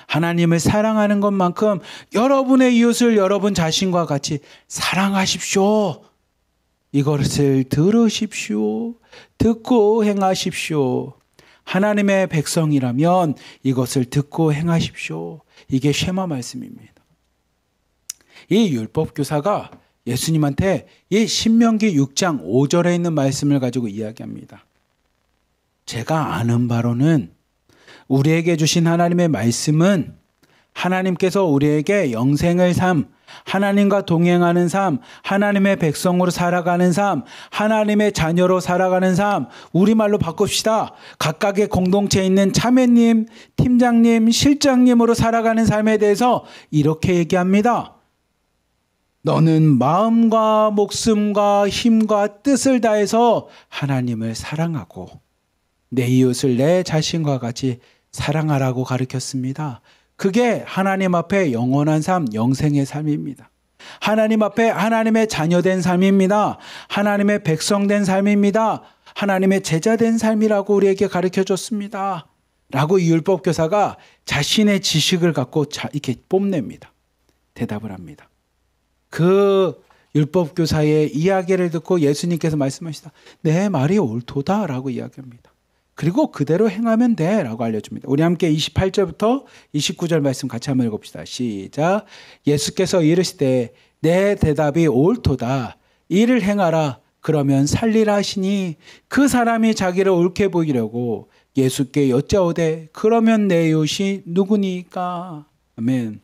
하나님을 사랑하는 것만큼 여러분의 이웃을 여러분 자신과 같이 사랑하십시오. 이것을 들으십시오. 듣고 행하십시오. 하나님의 백성이라면 이것을 듣고 행하십시오. 이게 쉐마 말씀입니다. 이 율법교사가 예수님한테 이 신명기 6장 5절에 있는 말씀을 가지고 이야기합니다. 제가 아는 바로는 우리에게 주신 하나님의 말씀은 하나님께서 우리에게 영생의 삶, 하나님과 동행하는 삶, 하나님의 백성으로 살아가는 삶, 하나님의 자녀로 살아가는 삶, 우리말로 바꿉시다. 각각의 공동체에 있는 차매님, 팀장님, 실장님으로 살아가는 삶에 대해서 이렇게 얘기합니다. 너는 마음과 목숨과 힘과 뜻을 다해서 하나님을 사랑하고 내 이웃을 내 자신과 같이 사랑하라고 가르쳤습니다. 그게 하나님 앞에 영원한 삶, 영생의 삶입니다. 하나님 앞에 하나님의 자녀된 삶입니다. 하나님의 백성된 삶입니다. 하나님의 제자된 삶이라고 우리에게 가르쳐줬습니다. 라고 이 율법교사가 자신의 지식을 갖고 이렇게 뽐냅니다. 대답을 합니다. 그 율법교사의 이야기를 듣고 예수님께서 말씀하시다. 내 말이 옳도다 라고 이야기합니다. 그리고 그대로 행하면 돼 라고 알려줍니다. 우리 함께 28절부터 29절 말씀 같이 한번 읽읍시다. 시작. 예수께서 이르시되 내 대답이 옳도다. 이를 행하라. 그러면 살리라 하시니 그 사람이 자기를 옳게 보이려고 예수께 여짜오되 그러면 내 이웃이 누구니까? 아멘.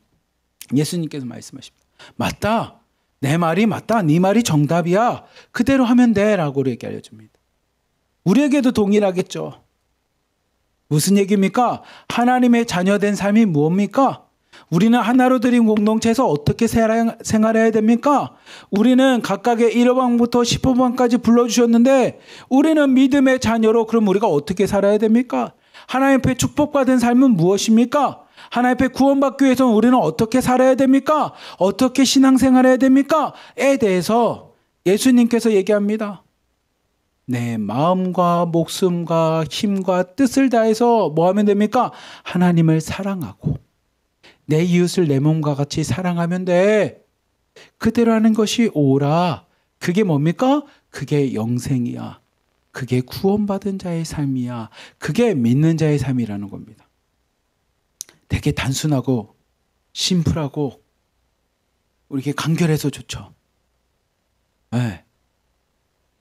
예수님께서 말씀하십니다. 맞다. 내 말이 맞다. 네 말이 정답이야. 그대로 하면 돼 라고 우리에게 알려줍니다. 우리에게도 동일하겠죠. 무슨 얘기입니까? 하나님의 자녀된 삶이 무엇입니까? 우리는 하나로 드린 공동체에서 어떻게 생활해야 됩니까? 우리는 각각의 1호방부터 10호방까지 불러주셨는데 우리는 믿음의 자녀로 그럼 우리가 어떻게 살아야 됩니까? 하나님 앞에 축복받은 삶은 무엇입니까? 하나님 앞에 구원받기 위해서 우리는 어떻게 살아야 됩니까? 어떻게 신앙생활해야 됩니까? 에 대해서 예수님께서 얘기합니다. 내 마음과 목숨과 힘과 뜻을 다해서 뭐 하면 됩니까? 하나님을 사랑하고 내 이웃을 내 몸과 같이 사랑하면 돼. 그대로 하는 것이 옳아. 그게 뭡니까? 그게 영생이야. 그게 구원받은 자의 삶이야. 그게 믿는 자의 삶이라는 겁니다. 되게 단순하고 심플하고 이렇게 간결해서 좋죠. 네.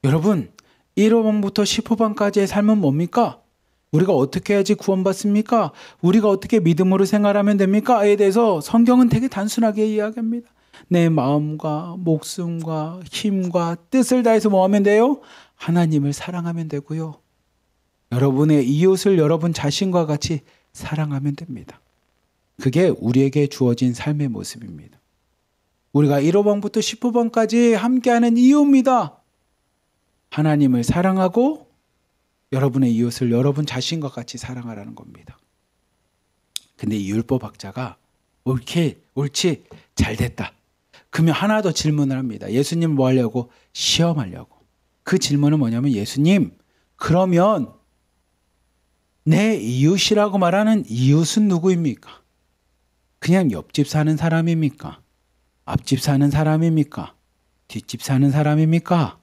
여러분 1호방부터 10호방까지의 삶은 뭡니까? 우리가 어떻게 해야지 구원받습니까? 우리가 어떻게 믿음으로 생활하면 됩니까? 에 대해서 성경은 되게 단순하게 이야기합니다. 내 마음과 목숨과 힘과 뜻을 다해서 뭐 하면 돼요? 하나님을 사랑하면 되고요. 여러분의 이웃을 여러분 자신과 같이 사랑하면 됩니다. 그게 우리에게 주어진 삶의 모습입니다. 우리가 1호방부터 10호방까지 함께하는 이유입니다. 하나님을 사랑하고 여러분의 이웃을 여러분 자신과 같이 사랑하라는 겁니다. 근데 이 율법학자가 옳지 잘 됐다. 그러면 하나 더 질문을 합니다. 예수님 뭐 하려고? 시험하려고. 그 질문은 뭐냐면 예수님 그러면 내 이웃이라고 말하는 이웃은 누구입니까? 그냥 옆집 사는 사람입니까? 앞집 사는 사람입니까? 뒷집 사는 사람입니까?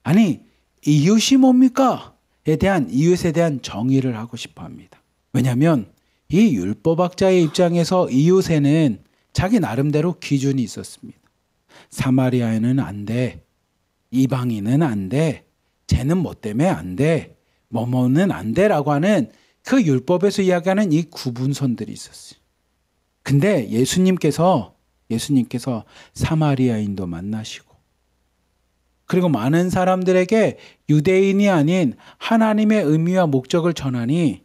아니 이웃이 뭡니까? 이웃에 대한 정의를 하고 싶어 합니다. 왜냐하면 이 율법학자의 입장에서 이웃에는 자기 나름대로 기준이 있었습니다. 사마리아인은 안 돼. 이방인은 안 돼. 쟤는 뭐 때문에 안 돼. 뭐뭐는 안 돼라고 하는 그 율법에서 이야기하는 이 구분선들이 있었어요. 근데 예수님께서 사마리아인도 만나시고 그리고 많은 사람들에게 유대인이 아닌 하나님의 의미와 목적을 전하니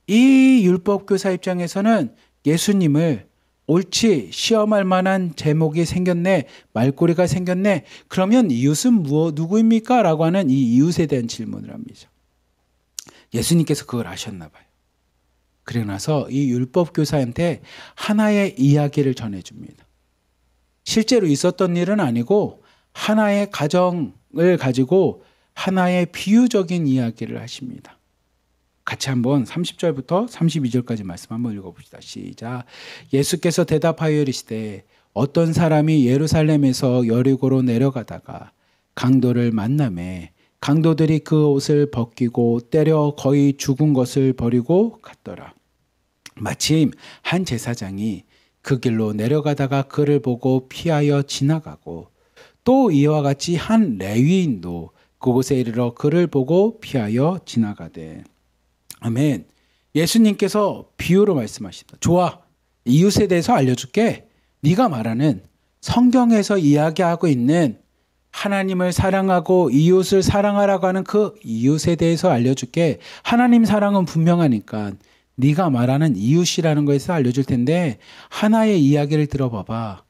이 율법교사 입장에서는 예수님을 옳지 시험할 만한 제목이 생겼네. 말꼬리가 생겼네. 그러면 이웃은 누구입니까? 라고 하는 이 이웃에 대한 질문을 합니다. 예수님께서 그걸 아셨나 봐요. 그러고 나서 이 율법교사한테 하나의 이야기를 전해줍니다. 실제로 있었던 일은 아니고 하나의 가정을 가지고 하나의 비유적인 이야기를 하십니다. 같이 한번 30절부터 32절까지 말씀 한번 읽어봅시다. 시작. 예수께서 대답하여 이르시되 어떤 사람이 예루살렘에서 여리고로 내려가다가 강도를 만나매 강도들이 그 옷을 벗기고 때려 거의 죽은 것을 버리고 갔더라. 마침 한 제사장이 그 길로 내려가다가 그를 보고 피하여 지나가고 또 이와 같이 한 레위인도 그곳에 이르러 그를 보고 피하여 지나가되. 아멘. 예수님께서 비유로 말씀하십니다. 좋아. 이웃에 대해서 알려줄게. 네가 말하는 성경에서 이야기하고 있는 하나님을 사랑하고 이웃을 사랑하라고 하는 그 이웃에 대해서 알려줄게. 하나님 사랑은 분명하니까 네가 말하는 이웃이라는 것에서 알려줄 텐데 하나의 이야기를 들어봐봐.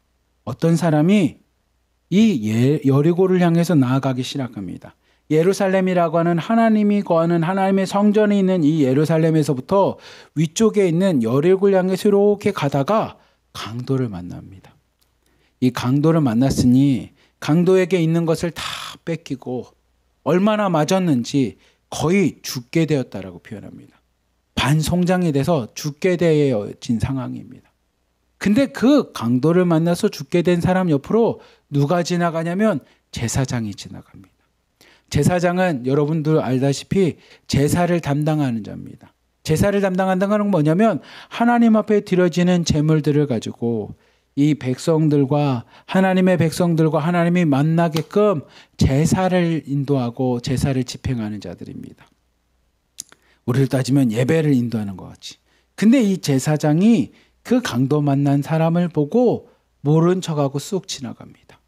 어떤 사람이 이 여리고를 향해서 나아가기 시작합니다. 예루살렘이라고 하는 하나님이 거하는 하나님의 성전이 있는 이 예루살렘에서부터 위쪽에 있는 여리고를 향해서 이렇게 가다가 강도를 만납니다. 이 강도를 만났으니 강도에게 있는 것을 다 뺏기고 얼마나 맞았는지 거의 죽게 되었다라고 표현합니다. 반송장이 돼서 죽게 되어진 상황입니다. 근데 그 강도를 만나서 죽게 된 사람 옆으로 누가 지나가냐면 제사장이 지나갑니다. 제사장은 여러분들 알다시피 제사를 담당하는 자입니다. 제사를 담당한다는 건 뭐냐면 하나님 앞에 드려지는 제물들을 가지고 이 백성들과 하나님의 백성들과 하나님이 만나게끔 제사를 인도하고 제사를 집행하는 자들입니다. 우리를 따지면 예배를 인도하는 것 같이. 근데 이 제사장이 그 강도 만난 사람을 보고 모른 척하고 쑥 지나갑니다.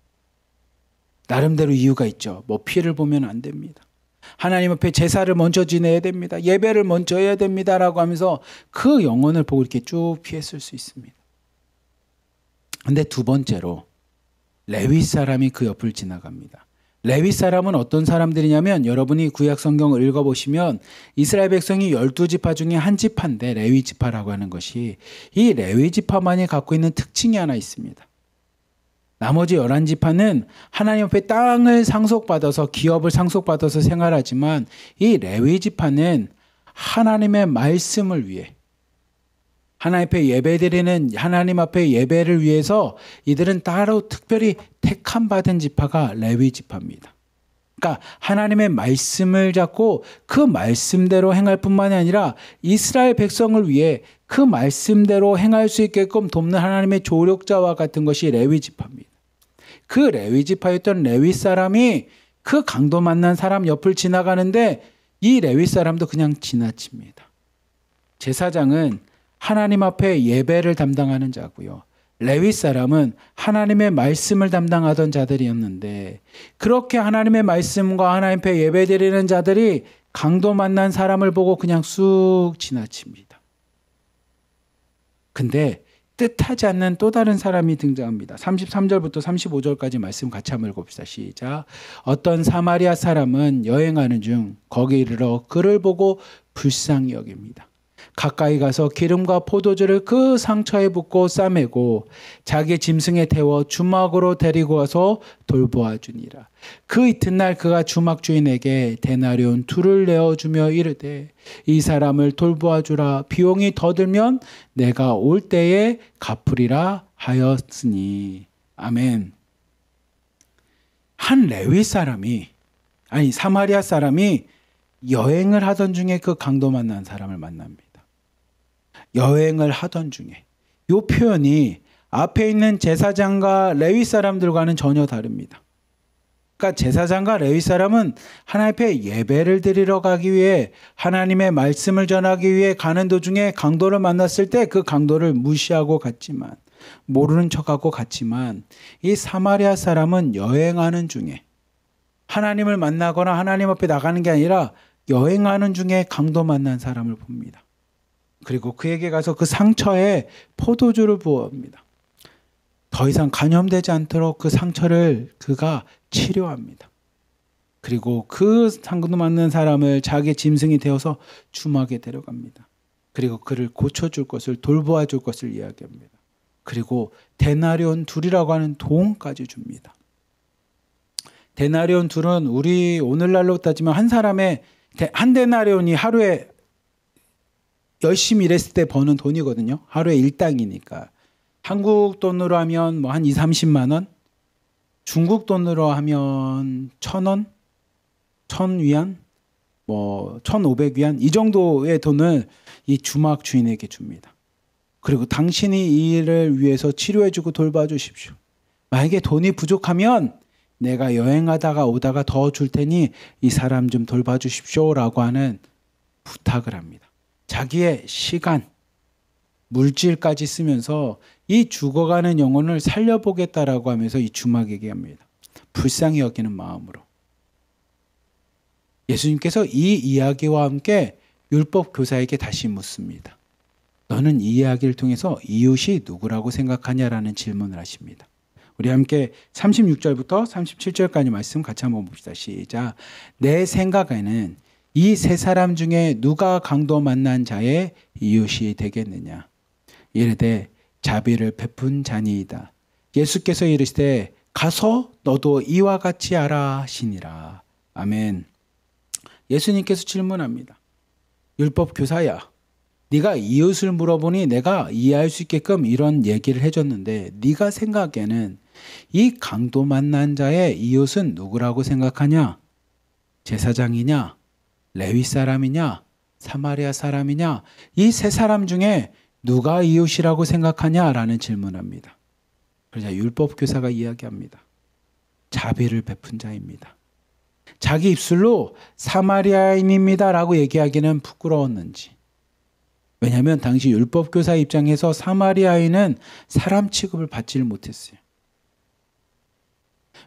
나름대로 이유가 있죠. 뭐 피해를 보면 안 됩니다. 하나님 앞에 제사를 먼저 지내야 됩니다. 예배를 먼저 해야 됩니다라고 하면서 그 영혼을 보고 이렇게 쭉 피했을 수 있습니다. 근데 두 번째로 레위 사람이 그 옆을 지나갑니다. 레위 사람은 어떤 사람들이냐면 여러분이 구약 성경을 읽어보시면 이스라엘 백성이 12지파 중에 한 지파인데 레위 지파라고 하는 것이 이 레위 지파만이 갖고 있는 특징이 하나 있습니다. 나머지 11지파는 하나님 앞에 땅을 상속받아서 기업을 상속받아서 생활하지만 이 레위 지파는 하나님의 말씀을 위해 하나님 앞에 예배드리는 하나님 앞에 예배를 위해서 이들은 따로 특별히 택함 받은 지파가 레위 지파입니다. 그러니까 하나님의 말씀을 잡고 그 말씀대로 행할 뿐만이 아니라 이스라엘 백성을 위해 그 말씀대로 행할 수 있게끔 돕는 하나님의 조력자와 같은 것이 레위 지파입니다. 그 레위 지파였던 레위 사람이 그 강도 만난 사람 옆을 지나가는데 이 레위 사람도 그냥 지나칩니다. 제사장은 하나님 앞에 예배를 담당하는 자고요. 레위 사람은 하나님의 말씀을 담당하던 자들이었는데 그렇게 하나님의 말씀과 하나님 앞에 예배드리는 자들이 강도 만난 사람을 보고 그냥 쑥 지나칩니다. 근데 뜻하지 않는 또 다른 사람이 등장합니다. 33절부터 35절까지 말씀 같이 한번 읽어봅시다. 시작. 어떤 사마리아 사람은 여행하는 중 거기 이르러 그를 보고 불쌍히 여깁니다. 가까이 가서 기름과 포도주를 그 상처에 붓고 싸매고 자기 짐승에 태워 주막으로 데리고 와서 돌보아 주니라. 그 이튿날 그가 주막 주인에게 데나리온 2를 내어주며 이르되 이 사람을 돌보아 주라. 비용이 더 들면 내가 올 때에 갚으리라 하였으니. 아멘. 한 레위 사람이 사마리아 사람이 여행을 하던 중에 그 강도 만난 사람을 만납니다. 여행을 하던 중에. 이 표현이 앞에 있는 제사장과 레위 사람들과는 전혀 다릅니다. 그러니까 제사장과 레위 사람은 하나님 앞에 예배를 드리러 가기 위해 하나님의 말씀을 전하기 위해 가는 도중에 강도를 만났을 때 그 강도를 무시하고 갔지만 모르는 척하고 갔지만 이 사마리아 사람은 여행하는 중에 하나님을 만나거나 하나님 앞에 나가는 게 아니라 여행하는 중에 강도 만난 사람을 봅니다. 그리고 그에게 가서 그 상처에 포도주를 부어옵니다. 더 이상 감염되지 않도록 그 상처를 그가 치료합니다. 그리고 그 상도 맞는 사람을 자기 짐승이 되어서 주막에 데려갑니다. 그리고 그를 고쳐줄 것을 돌보아 줄 것을 이야기합니다. 그리고 데나리온 2이라고 하는 돈까지 줍니다. 데나리온 둘은 우리 오늘날로 따지면 한 사람의 한 데나리온이 하루에 열심히 일했을 때 버는 돈이거든요. 하루에 일당이니까. 한국 돈으로 하면 뭐 한 2, 30만 원? 중국 돈으로 하면 1,000원? 1,000위안? 뭐 1,500위안? 이 정도의 돈을 이 주막 주인에게 줍니다. 그리고 당신이 이 일을 위해서 치료해주고 돌봐주십시오. 만약에 돈이 부족하면 내가 여행하다가 오다가 더 줄 테니 이 사람 좀 돌봐주십시오 라고 하는 부탁을 합니다. 자기의 시간, 물질까지 쓰면서 이 죽어가는 영혼을 살려보겠다라고 하면서 이 주막에게 합니다. 불쌍히 여기는 마음으로. 예수님께서 이 이야기와 함께 율법 교사에게 다시 묻습니다. 너는 이 이야기를 통해서 이웃이 누구라고 생각하냐라는 질문을 하십니다. 우리 함께 36절부터 37절까지 말씀 같이 한번 봅시다. 시작. 내 생각에는 이 세 사람 중에 누가 강도 만난 자의 이웃이 되겠느냐. 이르되 자비를 베푼 자니이다. 예수께서 이르시되 가서 너도 이와 같이 하라 하시니라. 아멘. 예수님께서 질문합니다. 율법 교사야, 네가 이웃을 물어보니 내가 이해할 수 있게끔 이런 얘기를 해줬는데 네가 생각에는 이 강도 만난 자의 이웃은 누구라고 생각하냐? 제사장이냐? 레위 사람이냐? 사마리아 사람이냐? 이 세 사람 중에 누가 이웃이라고 생각하냐라는 질문합니다. 그러자 율법 교사가 이야기합니다. 자비를 베푼 자입니다. 자기 입술로 사마리아인입니다라고 얘기하기는 부끄러웠는지. 왜냐하면 당시 율법 교사 입장에서 사마리아인은 사람 취급을 받지 못했어요.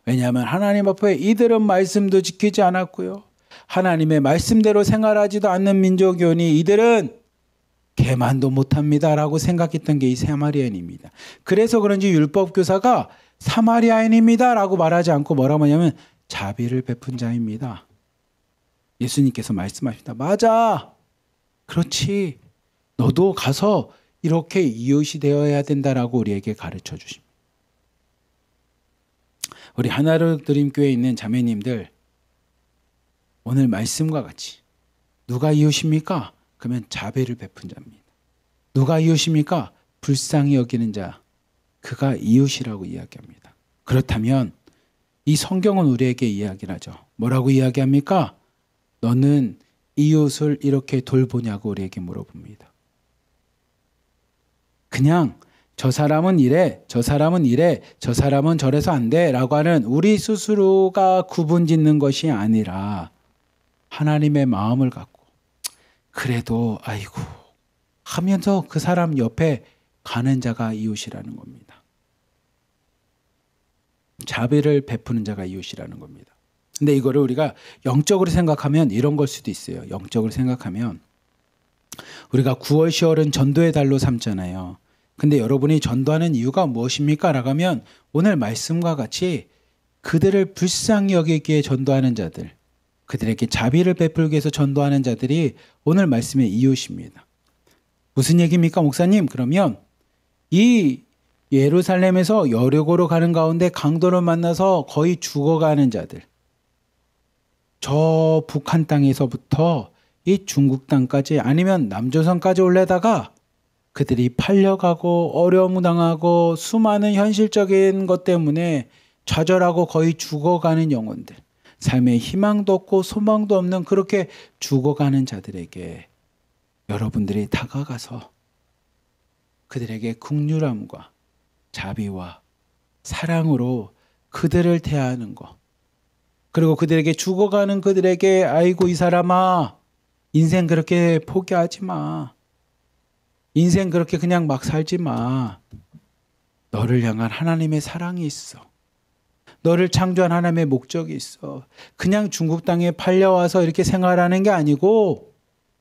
왜냐하면 하나님 앞에 이들은 말씀도 지키지 않았고요. 하나님의 말씀대로 생활하지도 않는 민족이오니 이들은 개만도 못합니다라고 생각했던 게 이 사마리아인입니다. 그래서 그런지 율법 교사가 사마리아인입니다라고 말하지 않고 뭐라고 하냐면 자비를 베푼 자입니다. 예수님께서 말씀하십니다. 맞아. 그렇지. 너도 가서 이렇게 이웃이 되어야 된다라고 우리에게 가르쳐 주십니다. 우리 하나로드림교회에 있는 자매님들, 오늘 말씀과 같이 누가 이웃입니까? 그러면 자비를 베푼 자입니다. 누가 이웃입니까? 불쌍히 여기는 자, 그가 이웃이라고 이야기합니다. 그렇다면 이 성경은 우리에게 이야기를 하죠. 뭐라고 이야기합니까? 너는 이웃을 이렇게 돌보냐고 우리에게 물어봅니다. 그냥 저 사람은 이래, 저 사람은 이래, 저 사람은 저래서 안 돼 라고 하는 우리 스스로가 구분 짓는 것이 아니라 하나님의 마음을 갖고 그래도 아이고 하면서 그 사람 옆에 가는 자가 이웃이라는 겁니다. 자비를 베푸는 자가 이웃이라는 겁니다. 근데 이거를 우리가 영적으로 생각하면 이런 걸 수도 있어요. 영적으로 생각하면 우리가 9월, 10월은 전도의 달로 삼잖아요. 근데 여러분이 전도하는 이유가 무엇입니까? 라고 하면 오늘 말씀과 같이 그들을 불쌍히 여기기에 전도하는 자들, 그들에게 자비를 베풀기 위해서 전도하는 자들이 오늘 말씀의 이웃입니다. 무슨 얘기입니까, 목사님? 그러면 이 예루살렘에서 여리고로 가는 가운데 강도를 만나서 거의 죽어가는 자들, 저 북한 땅에서부터 이 중국 땅까지 아니면 남조선까지 올라다가 그들이 팔려가고 어려움 당하고 수많은 현실적인 것 때문에 좌절하고 거의 죽어가는 영혼들, 삶에 희망도 없고 소망도 없는 그렇게 죽어가는 자들에게 여러분들이 다가가서 그들에게 긍휼함과 자비와 사랑으로 그들을 대하는 것, 그리고 그들에게 죽어가는 그들에게 아이고 이 사람아 인생 그렇게 포기하지 마. 인생 그렇게 그냥 막 살지 마. 너를 향한 하나님의 사랑이 있어. 너를 창조한 하나님의 목적이 있어. 그냥 중국 땅에 팔려와서 이렇게 생활하는 게 아니고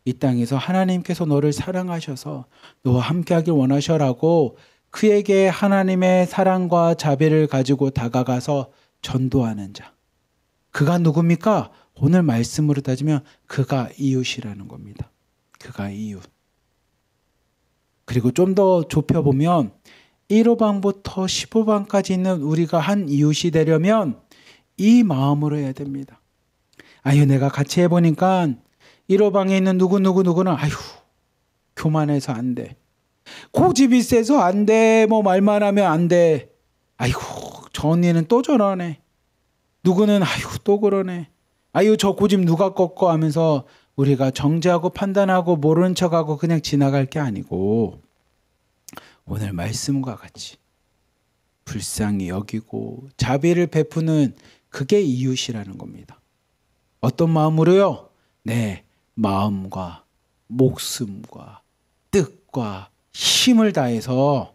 이 땅에서 하나님께서 너를 사랑하셔서 너와 함께하길 원하셔라고 그에게 하나님의 사랑과 자비를 가지고 다가가서 전도하는 자. 그가 누굽니까? 오늘 말씀으로 따지면 그가 이웃이라는 겁니다. 그가 이웃. 그리고 좀 더 좁혀보면 1호방부터 15방까지 있는 우리가 한 이웃이 되려면 이 마음으로 해야 됩니다. 아유, 내가 같이 해보니까 1호방에 있는 누구누구는 아유, 교만해서 안 돼. 고집이 세서 안 돼. 뭐 말만 하면 안 돼. 아이고, 저 언니는 또 저러네. 누구는 아이고 또 그러네. 아유, 저 고집 누가 꺾어 하면서 우리가 정죄하고 판단하고 모르는 척하고 그냥 지나갈 게 아니고 오늘 말씀과 같이 불쌍히 여기고 자비를 베푸는 그게 이웃이라는 겁니다. 어떤 마음으로요? 네, 마음과 목숨과 뜻과 힘을 다해서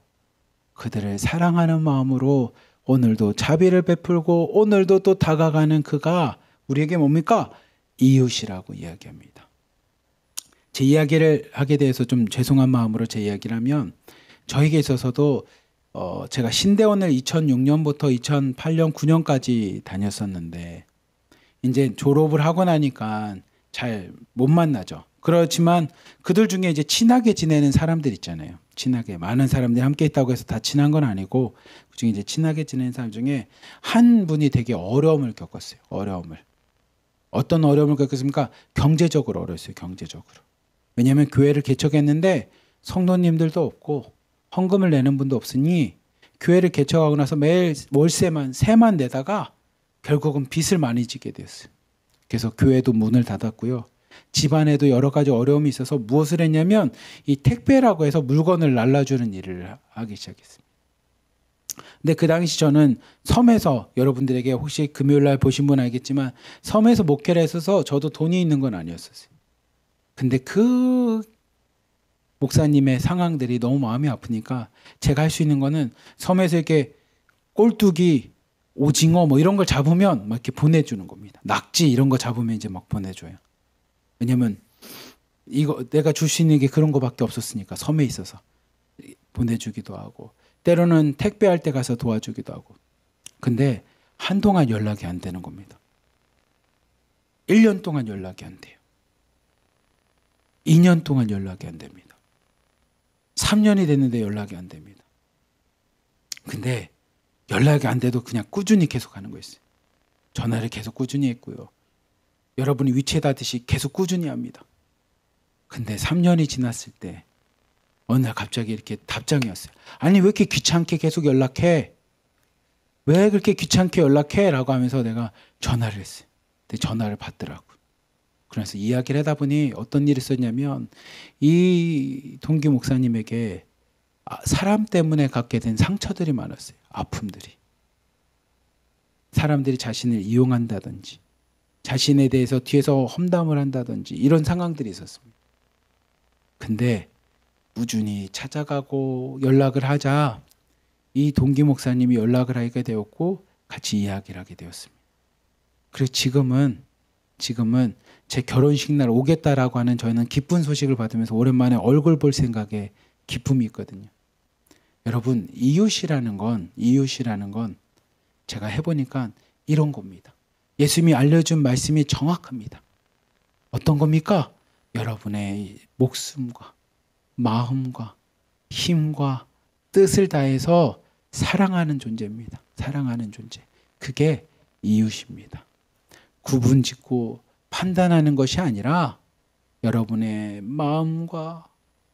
그들을 사랑하는 마음으로 오늘도 자비를 베풀고 오늘도 또 다가가는 그가 우리에게 뭡니까? 이웃이라고 이야기합니다. 제 이야기를 하게 돼서 좀 죄송한 마음으로 제 이야기를 하면 저에게 있어서도 제가 신대원을 2006년부터 2008년 9년까지 다녔었는데 이제 졸업을 하고 나니까 잘 못 만나죠. 그렇지만 그들 중에 이제 친하게 지내는 사람들 있잖아요. 친하게 많은 사람들이 함께 있다고 해서 다 친한 건 아니고 그중에 이제 친하게 지내는 사람 중에 한 분이 되게 어려움을 겪었어요. 어려움을. 어떤 어려움을 겪었습니까? 경제적으로 어려웠어요. 경제적으로. 왜냐하면 교회를 개척했는데 성도님들도 없고 헌금을 내는 분도 없으니 교회를 개척하고 나서 매일 세만 내다가 결국은 빚을 많이 지게 되었어요. 그래서 교회도 문을 닫았고요. 집안에도 여러 가지 어려움이 있어서 무엇을 했냐면 이 택배라고 해서 물건을 날라주는 일을 하기 시작했습니다. 근데 그 당시 저는 섬에서 여러분들에게 혹시 금요일 날 보신 분 알겠지만 섬에서 목회를 했어서 저도 돈이 있는 건 아니었어요. 근데 그 목사님의 상황들이 너무 마음이 아프니까 제가 할 수 있는 거는 섬에서 이렇게 꼴뚜기, 오징어 뭐 이런 걸 잡으면 막 이렇게 보내주는 겁니다. 낙지 이런 거 잡으면 이제 막 보내줘요. 왜냐면 이거 내가 줄 수 있는 게 그런 거밖에 없었으니까 섬에 있어서 보내주기도 하고 때로는 택배할 때 가서 도와주기도 하고. 근데 한동안 연락이 안 되는 겁니다. 1년 동안 연락이 안 돼요. 2년 동안 연락이 안 됩니다. 3년이 됐는데 연락이 안 됩니다. 근데 연락이 안 돼도 그냥 꾸준히 계속 하는 거였어요. 전화를 계속 꾸준히 했고요. 여러분이 위치해다듯이 계속 꾸준히 합니다. 근데 3년이 지났을 때 어느 날 갑자기 이렇게 답장이 왔어요. 아니 왜 이렇게 귀찮게 계속 연락해? 왜 그렇게 귀찮게 연락해? 라고 하면서 내가 전화를 했어요. 근데 전화를 받더라고요. 그래서 이야기를 하다 보니 어떤 일이 있었냐면 이 동기 목사님에게 사람 때문에 갖게 된 상처들이 많았어요. 아픔들이. 사람들이 자신을 이용한다든지 자신에 대해서 뒤에서 험담을 한다든지 이런 상황들이 있었습니다. 근데 꾸준히 찾아가고 연락을 하자 이 동기 목사님이 연락을 하게 되었고 같이 이야기를 하게 되었습니다. 그래서 지금은 제 결혼식 날 오겠다라고 하는 저희는 기쁜 소식을 받으면서 오랜만에 얼굴 볼 생각에 기쁨이 있거든요. 여러분 이웃이라는 건 제가 해보니까 이런 겁니다. 예수님이 알려준 말씀이 정확합니다. 어떤 겁니까? 여러분의 목숨과 마음과 힘과 뜻을 다해서 사랑하는 존재입니다. 사랑하는 존재. 그게 이웃입니다. 구분짓고 판단하는 것이 아니라 여러분의 마음과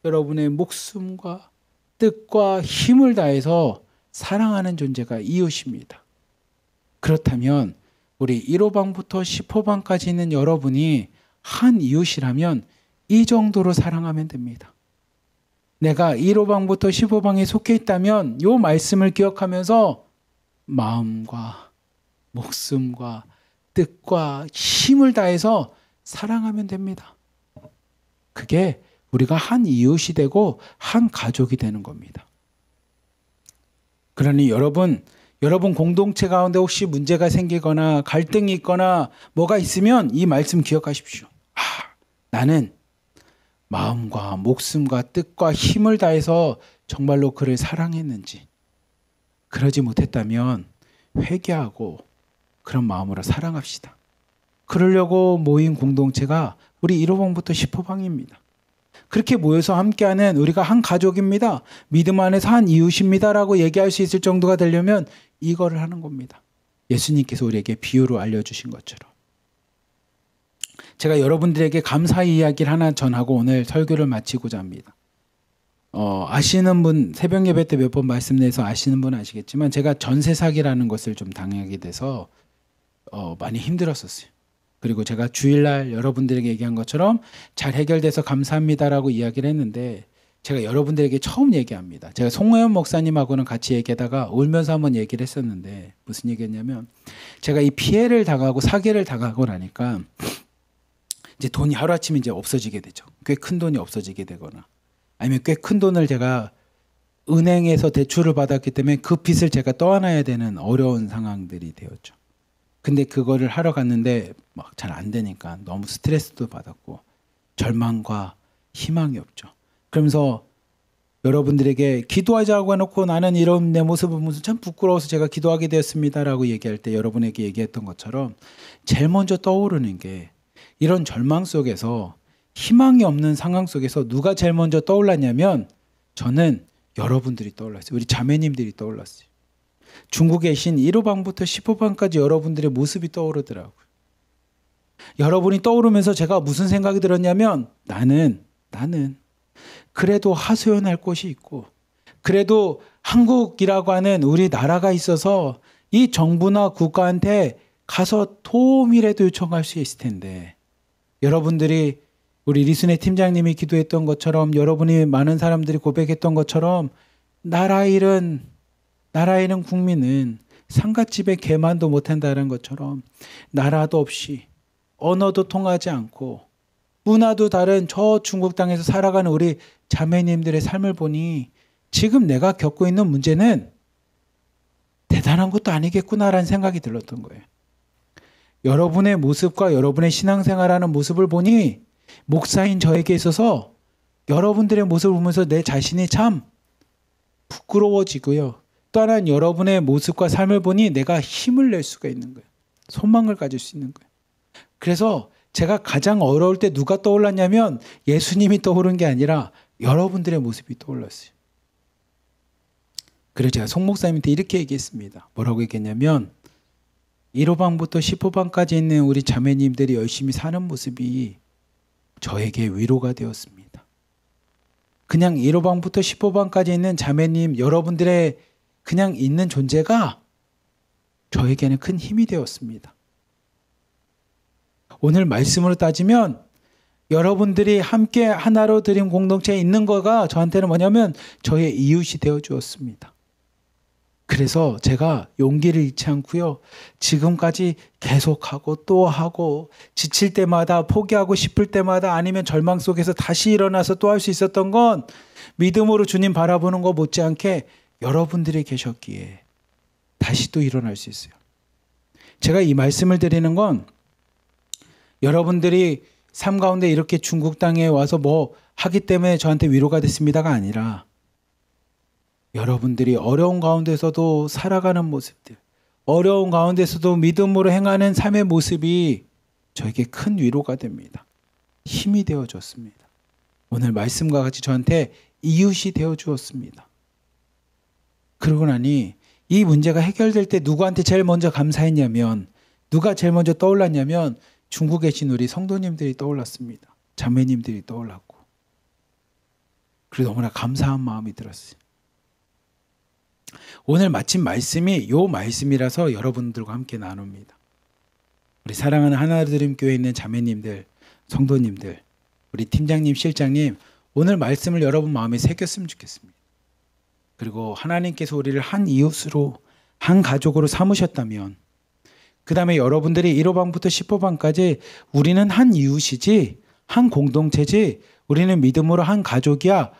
여러분의 목숨과 뜻과 힘을 다해서 사랑하는 존재가 이웃입니다. 그렇다면 우리 1호방부터 10호방까지 있는 여러분이 한 이웃이라면 이 정도로 사랑하면 됩니다. 내가 1호방부터 10호방에 속해 있다면 이 말씀을 기억하면서 마음과 목숨과 뜻과 힘을 다해서 사랑하면 됩니다. 그게 우리가 한 이웃이 되고 한 가족이 되는 겁니다. 그러니 여러분 공동체 가운데 혹시 문제가 생기거나 갈등이 있거나 뭐가 있으면 이 말씀 기억하십시오. 나는 마음과 목숨과 뜻과 힘을 다해서 정말로 그를 사랑했는지 그러지 못했다면 회개하고 그런 마음으로 사랑합시다. 그러려고 모인 공동체가 우리 1호방부터 10호방입니다. 그렇게 모여서 함께하는 우리가 한 가족입니다. 믿음 안에서 한 이웃입니다라고 얘기할 수 있을 정도가 되려면 이거를 하는 겁니다. 예수님께서 우리에게 비유로 알려주신 것처럼. 제가 여러분들에게 감사 이야기를 하나 전하고 오늘 설교를 마치고자 합니다. 아시는 분, 새벽 예배 때 몇 번 말씀내서 아시는 분은 아시겠지만 제가 전세 사기라는 것을 좀 당하게 돼서 많이 힘들었었어요. 그리고 제가 주일날 여러분들에게 얘기한 것처럼 잘 해결돼서 감사합니다라고 이야기를 했는데 제가 여러분들에게 처음 얘기합니다. 제가 송호연 목사님하고는 같이 얘기하다가 울면서 한번 얘기를 했었는데 무슨 얘기했냐면 제가 이 피해를 당하고 사기를 당하고 나니까 이제 돈이 하루아침에 이제 없어지게 되죠. 꽤 큰 돈이 없어지게 되거나 아니면 꽤 큰 돈을 제가 은행에서 대출을 받았기 때문에 그 빚을 제가 떠안아야 되는 어려운 상황들이 되었죠. 근데 그거를 하러 갔는데 막 잘 안 되니까 너무 스트레스도 받았고 절망과 희망이 없죠. 그러면서 여러분들에게 기도하자고 해놓고 나는 이런 내 모습을 보면서 참 부끄러워서 제가 기도하게 되었습니다라고 얘기할 때 여러분에게 얘기했던 것처럼 제일 먼저 떠오르는 게 이런 절망 속에서 희망이 없는 상황 속에서 누가 제일 먼저 떠올랐냐면 저는 여러분들이 떠올랐어요. 우리 자매님들이 떠올랐어요. 중국에 계신 1호방부터 10호방까지 여러분들의 모습이 떠오르더라고요. 여러분이 떠오르면서 제가 무슨 생각이 들었냐면 나는 그래도 하소연할 곳이 있고 그래도 한국이라고 하는 우리 나라가 있어서 이 정부나 국가한테 가서 도움이라도 요청할 수 있을 텐데 여러분들이 우리 리순의 팀장님이 기도했던 것처럼 여러분이 많은 사람들이 고백했던 것처럼 나라 잃은 국민은 상갓집에 개만도 못한다는 것처럼 나라도 없이 언어도 통하지 않고 문화도 다른 저 중국 땅에서 살아가는 우리 자매님들의 삶을 보니 지금 내가 겪고 있는 문제는 대단한 것도 아니겠구나라는 생각이 들었던 거예요. 여러분의 모습과 여러분의 신앙생활하는 모습을 보니 목사인 저에게 있어서 여러분들의 모습을 보면서 내 자신이 참 부끄러워지고요. 또 하나는 여러분의 모습과 삶을 보니 내가 힘을 낼 수가 있는 거예요. 소망을 가질 수 있는 거예요. 그래서 제가 가장 어려울 때 누가 떠올랐냐면 예수님이 떠오른 게 아니라 여러분들의 모습이 떠올랐어요. 그래서 제가 송 목사님한테 이렇게 얘기했습니다. 뭐라고 얘기했냐면 1호방부터 10호방까지 있는 우리 자매님들이 열심히 사는 모습이 저에게 위로가 되었습니다. 그냥 1호방부터 10호방까지 있는 자매님 여러분들의 그냥 있는 존재가 저에게는 큰 힘이 되었습니다. 오늘 말씀으로 따지면 여러분들이 함께 하나로 드린 공동체에 있는 거가 저한테는 뭐냐면 저의 이웃이 되어 주었습니다. 그래서 제가 용기를 잃지 않고요. 지금까지 계속하고 또 하고 지칠 때마다 포기하고 싶을 때마다 아니면 절망 속에서 다시 일어나서 또 할 수 있었던 건 믿음으로 주님 바라보는 거 못지않게 여러분들이 계셨기에 다시 또 일어날 수 있어요. 제가 이 말씀을 드리는 건 여러분들이 삶 가운데 이렇게 중국 땅에 와서 뭐 하기 때문에 저한테 위로가 됐습니다가 아니라 여러분들이 어려운 가운데서도 살아가는 모습들, 어려운 가운데서도 믿음으로 행하는 삶의 모습이 저에게 큰 위로가 됩니다. 힘이 되어줬습니다. 오늘 말씀과 같이 저한테 이웃이 되어주었습니다. 그러고 나니 이 문제가 해결될 때 누구한테 제일 먼저 감사했냐면 누가 제일 먼저 떠올랐냐면 중국에 계신 우리 성도님들이 떠올랐습니다. 자매님들이 떠올랐고 그래서 너무나 감사한 마음이 들었어요. 오늘 마침 말씀이 요 말씀이라서 여러분들과 함께 나눕니다. 우리 사랑하는 하나드림 교회에 있는 자매님들, 성도님들, 우리 팀장님, 실장님 오늘 말씀을 여러분 마음에 새겼으면 좋겠습니다. 그리고 하나님께서 우리를 한 이웃으로 한 가족으로 삼으셨다면 그 다음에 여러분들이 1호방부터 10호방까지 우리는 한 이웃이지 한 공동체지 우리는 믿음으로 한 가족이야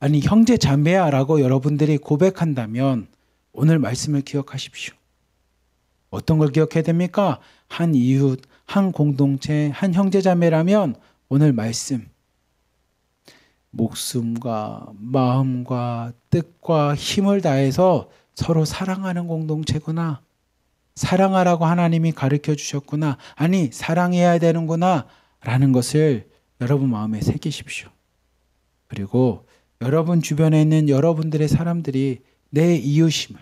아니 형제 자매야 라고 여러분들이 고백한다면 오늘 말씀을 기억하십시오. 어떤 걸 기억해야 됩니까? 한 이웃, 한 공동체, 한 형제 자매라면 오늘 말씀 목숨과 마음과 뜻과 힘을 다해서 서로 사랑하는 공동체구나. 사랑하라고 하나님이 가르쳐 주셨구나. 아니 사랑해야 되는구나 라는 것을 여러분 마음에 새기십시오. 그리고 여러분 주변에 있는 여러분들의 사람들이 내 이웃임을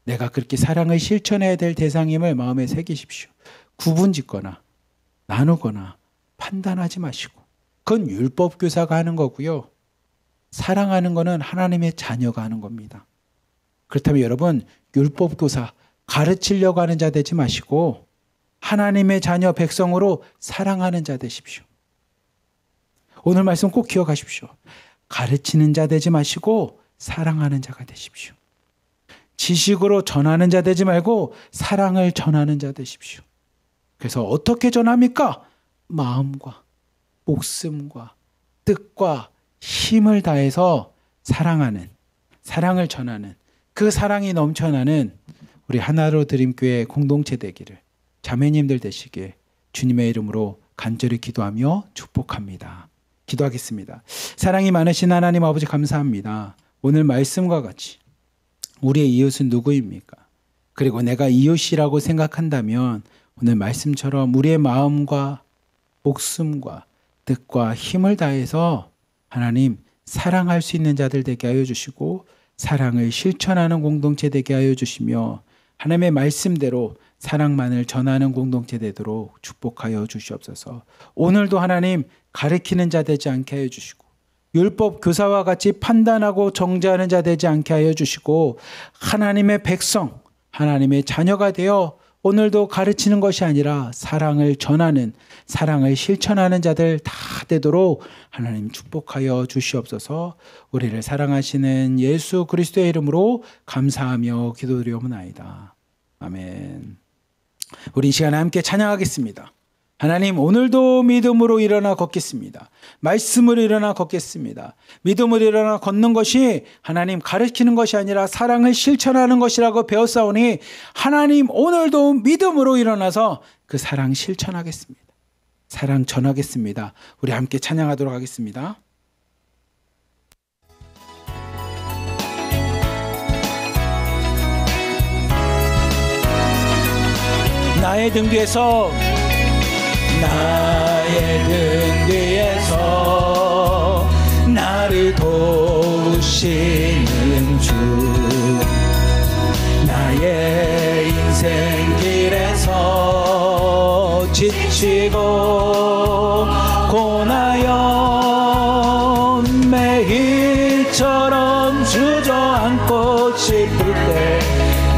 내가 그렇게 사랑을 실천해야 될 대상임을 마음에 새기십시오. 구분짓거나 나누거나 판단하지 마시고. 그건 율법교사가 하는 거고요. 사랑하는 거는 하나님의 자녀가 하는 겁니다. 그렇다면 여러분, 율법교사 가르치려고 하는 자 되지 마시고 하나님의 자녀 백성으로 사랑하는 자 되십시오. 오늘 말씀 꼭 기억하십시오. 가르치는 자 되지 마시고 사랑하는 자가 되십시오. 지식으로 전하는 자 되지 말고 사랑을 전하는 자 되십시오. 그래서 어떻게 전합니까? 마음과 목숨과 뜻과 힘을 다해서 사랑하는, 사랑을 전하는, 그 사랑이 넘쳐나는 우리 하나로 드림교회 공동체 되기를, 자매님들 되시길 주님의 이름으로 간절히 기도하며 축복합니다. 기도하겠습니다. 사랑이 많으신 하나님 아버지 감사합니다. 오늘 말씀과 같이 우리의 이웃은 누구입니까? 그리고 내가 이웃이라고 생각한다면 오늘 말씀처럼 우리의 마음과 목숨과 뜻과 힘을 다해서 하나님 사랑할 수 있는 자들 되게 하여 주시고 사랑을 실천하는 공동체 되게 하여 주시며 하나님의 말씀대로 사랑만을 전하는 공동체 되도록 축복하여 주시옵소서. 오늘도 하나님 가르치는 자 되지 않게 하여 주시고 율법 교사와 같이 판단하고 정죄하는 자 되지 않게 하여 주시고 하나님의 백성, 하나님의 자녀가 되어 오늘도 가르치는 것이 아니라 사랑을 전하는, 사랑을 실천하는 자들 다 되도록 하나님 축복하여 주시옵소서. 우리를 사랑하시는 예수 그리스도의 이름으로 감사하며 기도드리옵나이다. 아멘. 우리 이 시간에 함께 찬양하겠습니다. 하나님, 오늘도 믿음으로 일어나 걷겠습니다. 말씀으로 일어나 걷겠습니다. 믿음으로 일어나 걷는 것이 하나님 가르치는 것이 아니라 사랑을 실천하는 것이라고 배웠사오니 하나님 오늘도 믿음으로 일어나서 그 사랑 실천하겠습니다. 사랑 전하겠습니다. 우리 함께 찬양하도록 하겠습니다. 나의 등 뒤에서 나를 도우시는 주, 나의 인생 길에서 지치고 고나여 매일처럼 주저앉고 싶을 때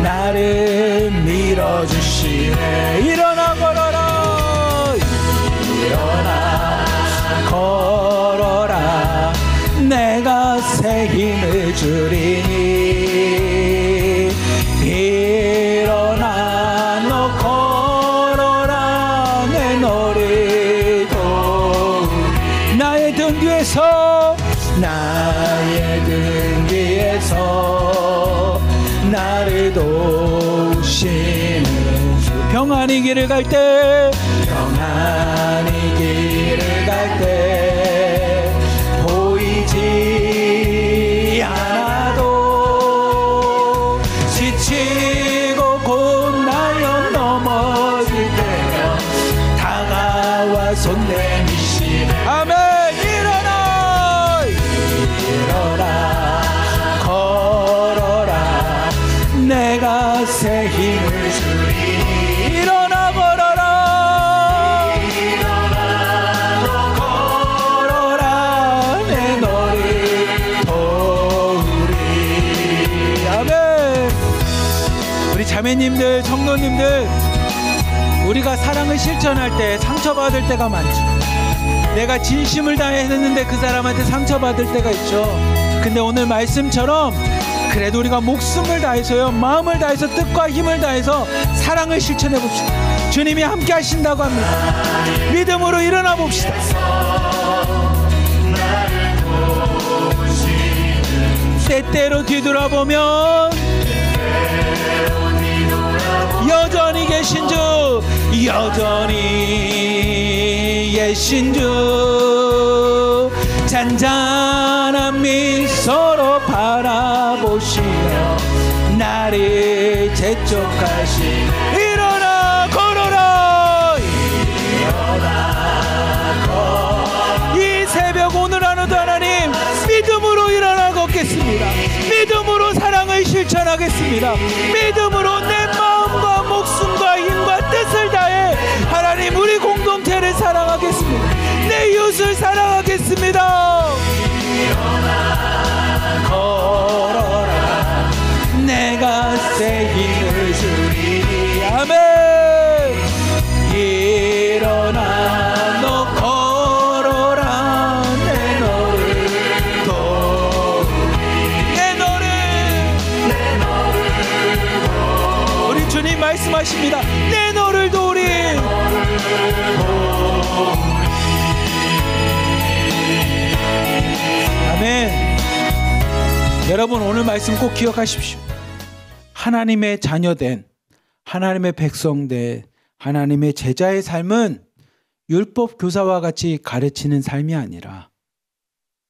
나를 밀어주시네. 일어나 걸어라, 걸어라, 내가 새 힘을 주리니. 일어나 너 걸어라, 내 너를 도우리. 나의 등 뒤에서, 나의 등 뒤에서 나를 도우시는 주. 평안히 길을 갈 때, 평안히 길을 갈 때 보이지 않아도 지치고 곧나여 넘어질 때면 다가와 손 내미시네. 아멘. 일어나, 일어나, 걸어라, 내가 새 힘을 주리. 일어나 걸어라, 자매님들, 성도님들, 우리가 사랑을 실천할 때 상처받을 때가 많죠. 내가 진심을 다했는데 그 사람한테 상처받을 때가 있죠. 근데 오늘 말씀처럼 그래도 우리가 목숨을 다해서요, 마음을 다해서, 뜻과 힘을 다해서 사랑을 실천해 봅시다. 주님이 함께 하신다고 합니다. 믿음으로 일어나 봅시다. 때때로 뒤돌아보면 여전히 계신 주, 여전히 계신 주, 잔잔한 미소로 바라보시며 나를 재촉하시. 일어나 걸어라, 일어나 걸어라. 이 새벽 오늘 하루도 하나님 믿음으로 일어나 걷겠습니다. 믿음으로 사랑을 실천하겠습니다. 믿음으로 내 마음과 목숨과 힘과 뜻을 다해 하나님 우리 공동체를 사랑하겠습니다. 내 이웃을 사랑하겠습니다. 걸어라 내가 새 힘을 주리니. 아멘. 일어나 너 걸어라 내 너를 우리 주님 말씀하십니다. 내 너를 도우리. 아멘. 여러분 오늘 말씀 꼭 기억하십시오. 하나님의 자녀된 하나님의 백성된 하나님의 제자의 삶은 율법 교사와 같이 가르치는 삶이 아니라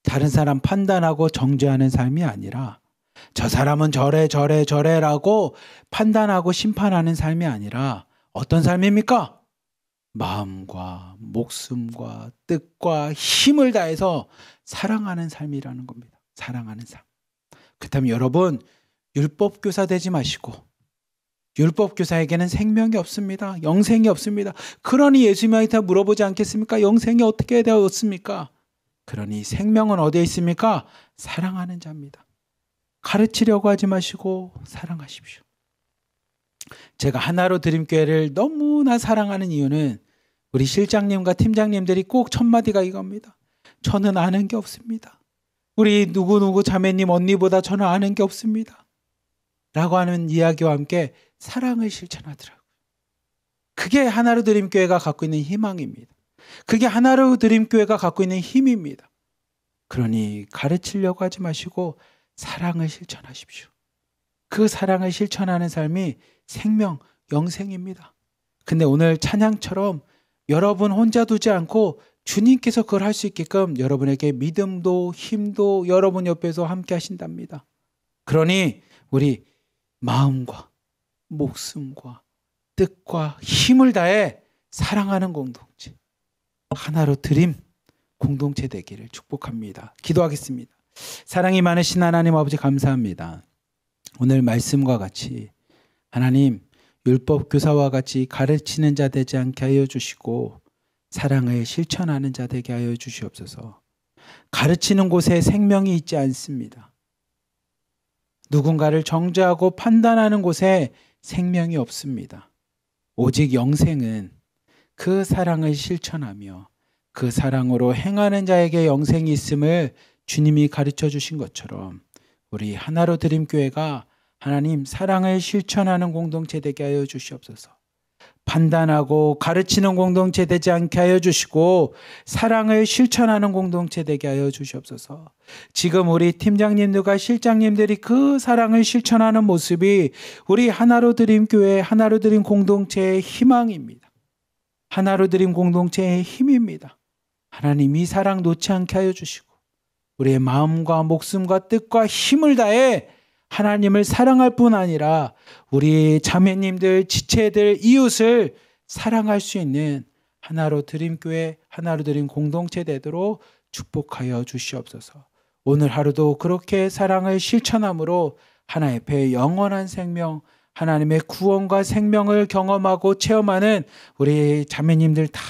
다른 사람 판단하고 정죄하는 삶이 아니라 저 사람은 저래라고 판단하고 심판하는 삶이 아니라 어떤 삶입니까? 마음과 목숨과 뜻과 힘을 다해서 사랑하는 삶이라는 겁니다. 사랑하는 삶. 그렇다면 여러분 율법 교사 되지 마시고 율법 교사에게는 생명이 없습니다. 영생이 없습니다. 그러니 예수님한테 물어보지 않겠습니까? 영생이 어떻게 되었습니까? 그러니 생명은 어디에 있습니까? 사랑하는 자입니다. 가르치려고 하지 마시고 사랑하십시오. 제가 하나로 드림교회를 너무나 사랑하는 이유는 우리 실장님과 팀장님들이 꼭 첫 마디가 이겁니다. 저는 아는 게 없습니다. 우리 누구누구 자매님 언니보다 저는 아는 게 없습니다. 라고 하는 이야기와 함께 사랑을 실천하더라고요. 그게 하나로 드림교회가 갖고 있는 희망입니다. 그게 하나로 드림교회가 갖고 있는 힘입니다. 그러니 가르치려고 하지 마시고 사랑을 실천하십시오. 그 사랑을 실천하는 삶이 생명, 영생입니다. 근데 오늘 찬양처럼 여러분 혼자 두지 않고 주님께서 그걸 할 수 있게끔 여러분에게 믿음도 힘도 여러분 옆에서 함께 하신답니다. 그러니 우리 마음과 목숨과 뜻과 힘을 다해 사랑하는 공동체, 하나로 드림 공동체 되기를 축복합니다. 기도하겠습니다. 사랑이 많으신 하나님 아버지 감사합니다. 오늘 말씀과 같이 하나님 율법 교사와 같이 가르치는 자 되지 않게 하여 주시고 사랑을 실천하는 자 되게 하여 주시옵소서. 가르치는 곳에 생명이 있지 않습니다. 누군가를 정죄하고 판단하는 곳에 생명이 없습니다. 오직 영생은 그 사랑을 실천하며 그 사랑으로 행하는 자에게 영생이 있음을 주님이 가르쳐 주신 것처럼 우리 하나로 드림교회가 하나님 사랑을 실천하는 공동체 되게 하여 주시옵소서. 판단하고 가르치는 공동체 되지 않게 하여 주시고 사랑을 실천하는 공동체 되게 하여 주시옵소서. 지금 우리 팀장님들과 실장님들이 그 사랑을 실천하는 모습이 우리 하나로 드림 교회, 하나로 드림 공동체의 희망입니다. 하나로 드림 공동체의 힘입니다. 하나님 이 사랑 놓지 않게 하여 주시고 우리의 마음과 목숨과 뜻과 힘을 다해 하나님을 사랑할 뿐 아니라 우리 자매님들, 지체들, 이웃을 사랑할 수 있는 하나로 드림교회, 하나로 드림 공동체 되도록 축복하여 주시옵소서. 오늘 하루도 그렇게 사랑을 실천함으로 하나님 앞에 영원한 생명, 하나님의 구원과 생명을 경험하고 체험하는 우리 자매님들 다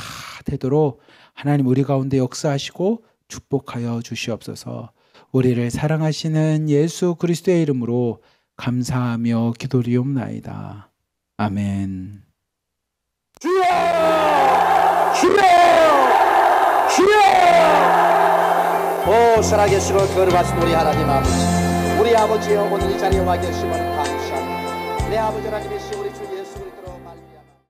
되도록 하나님 우리 가운데 역사하시고 축복하여 주시옵소서. 우리를 사랑하시는 예수 그리스도의 이름으로 감사하며 기도리옵나이다. 아멘.
주여! 주여! 주여! 오 살아계시고 거룩하신 우리 하나님 아버지, 우리 아버지여 오늘 이 자리에 와 계심을 감사합니다. 내 아버지 하나님이시 우리 주 예수 그리스도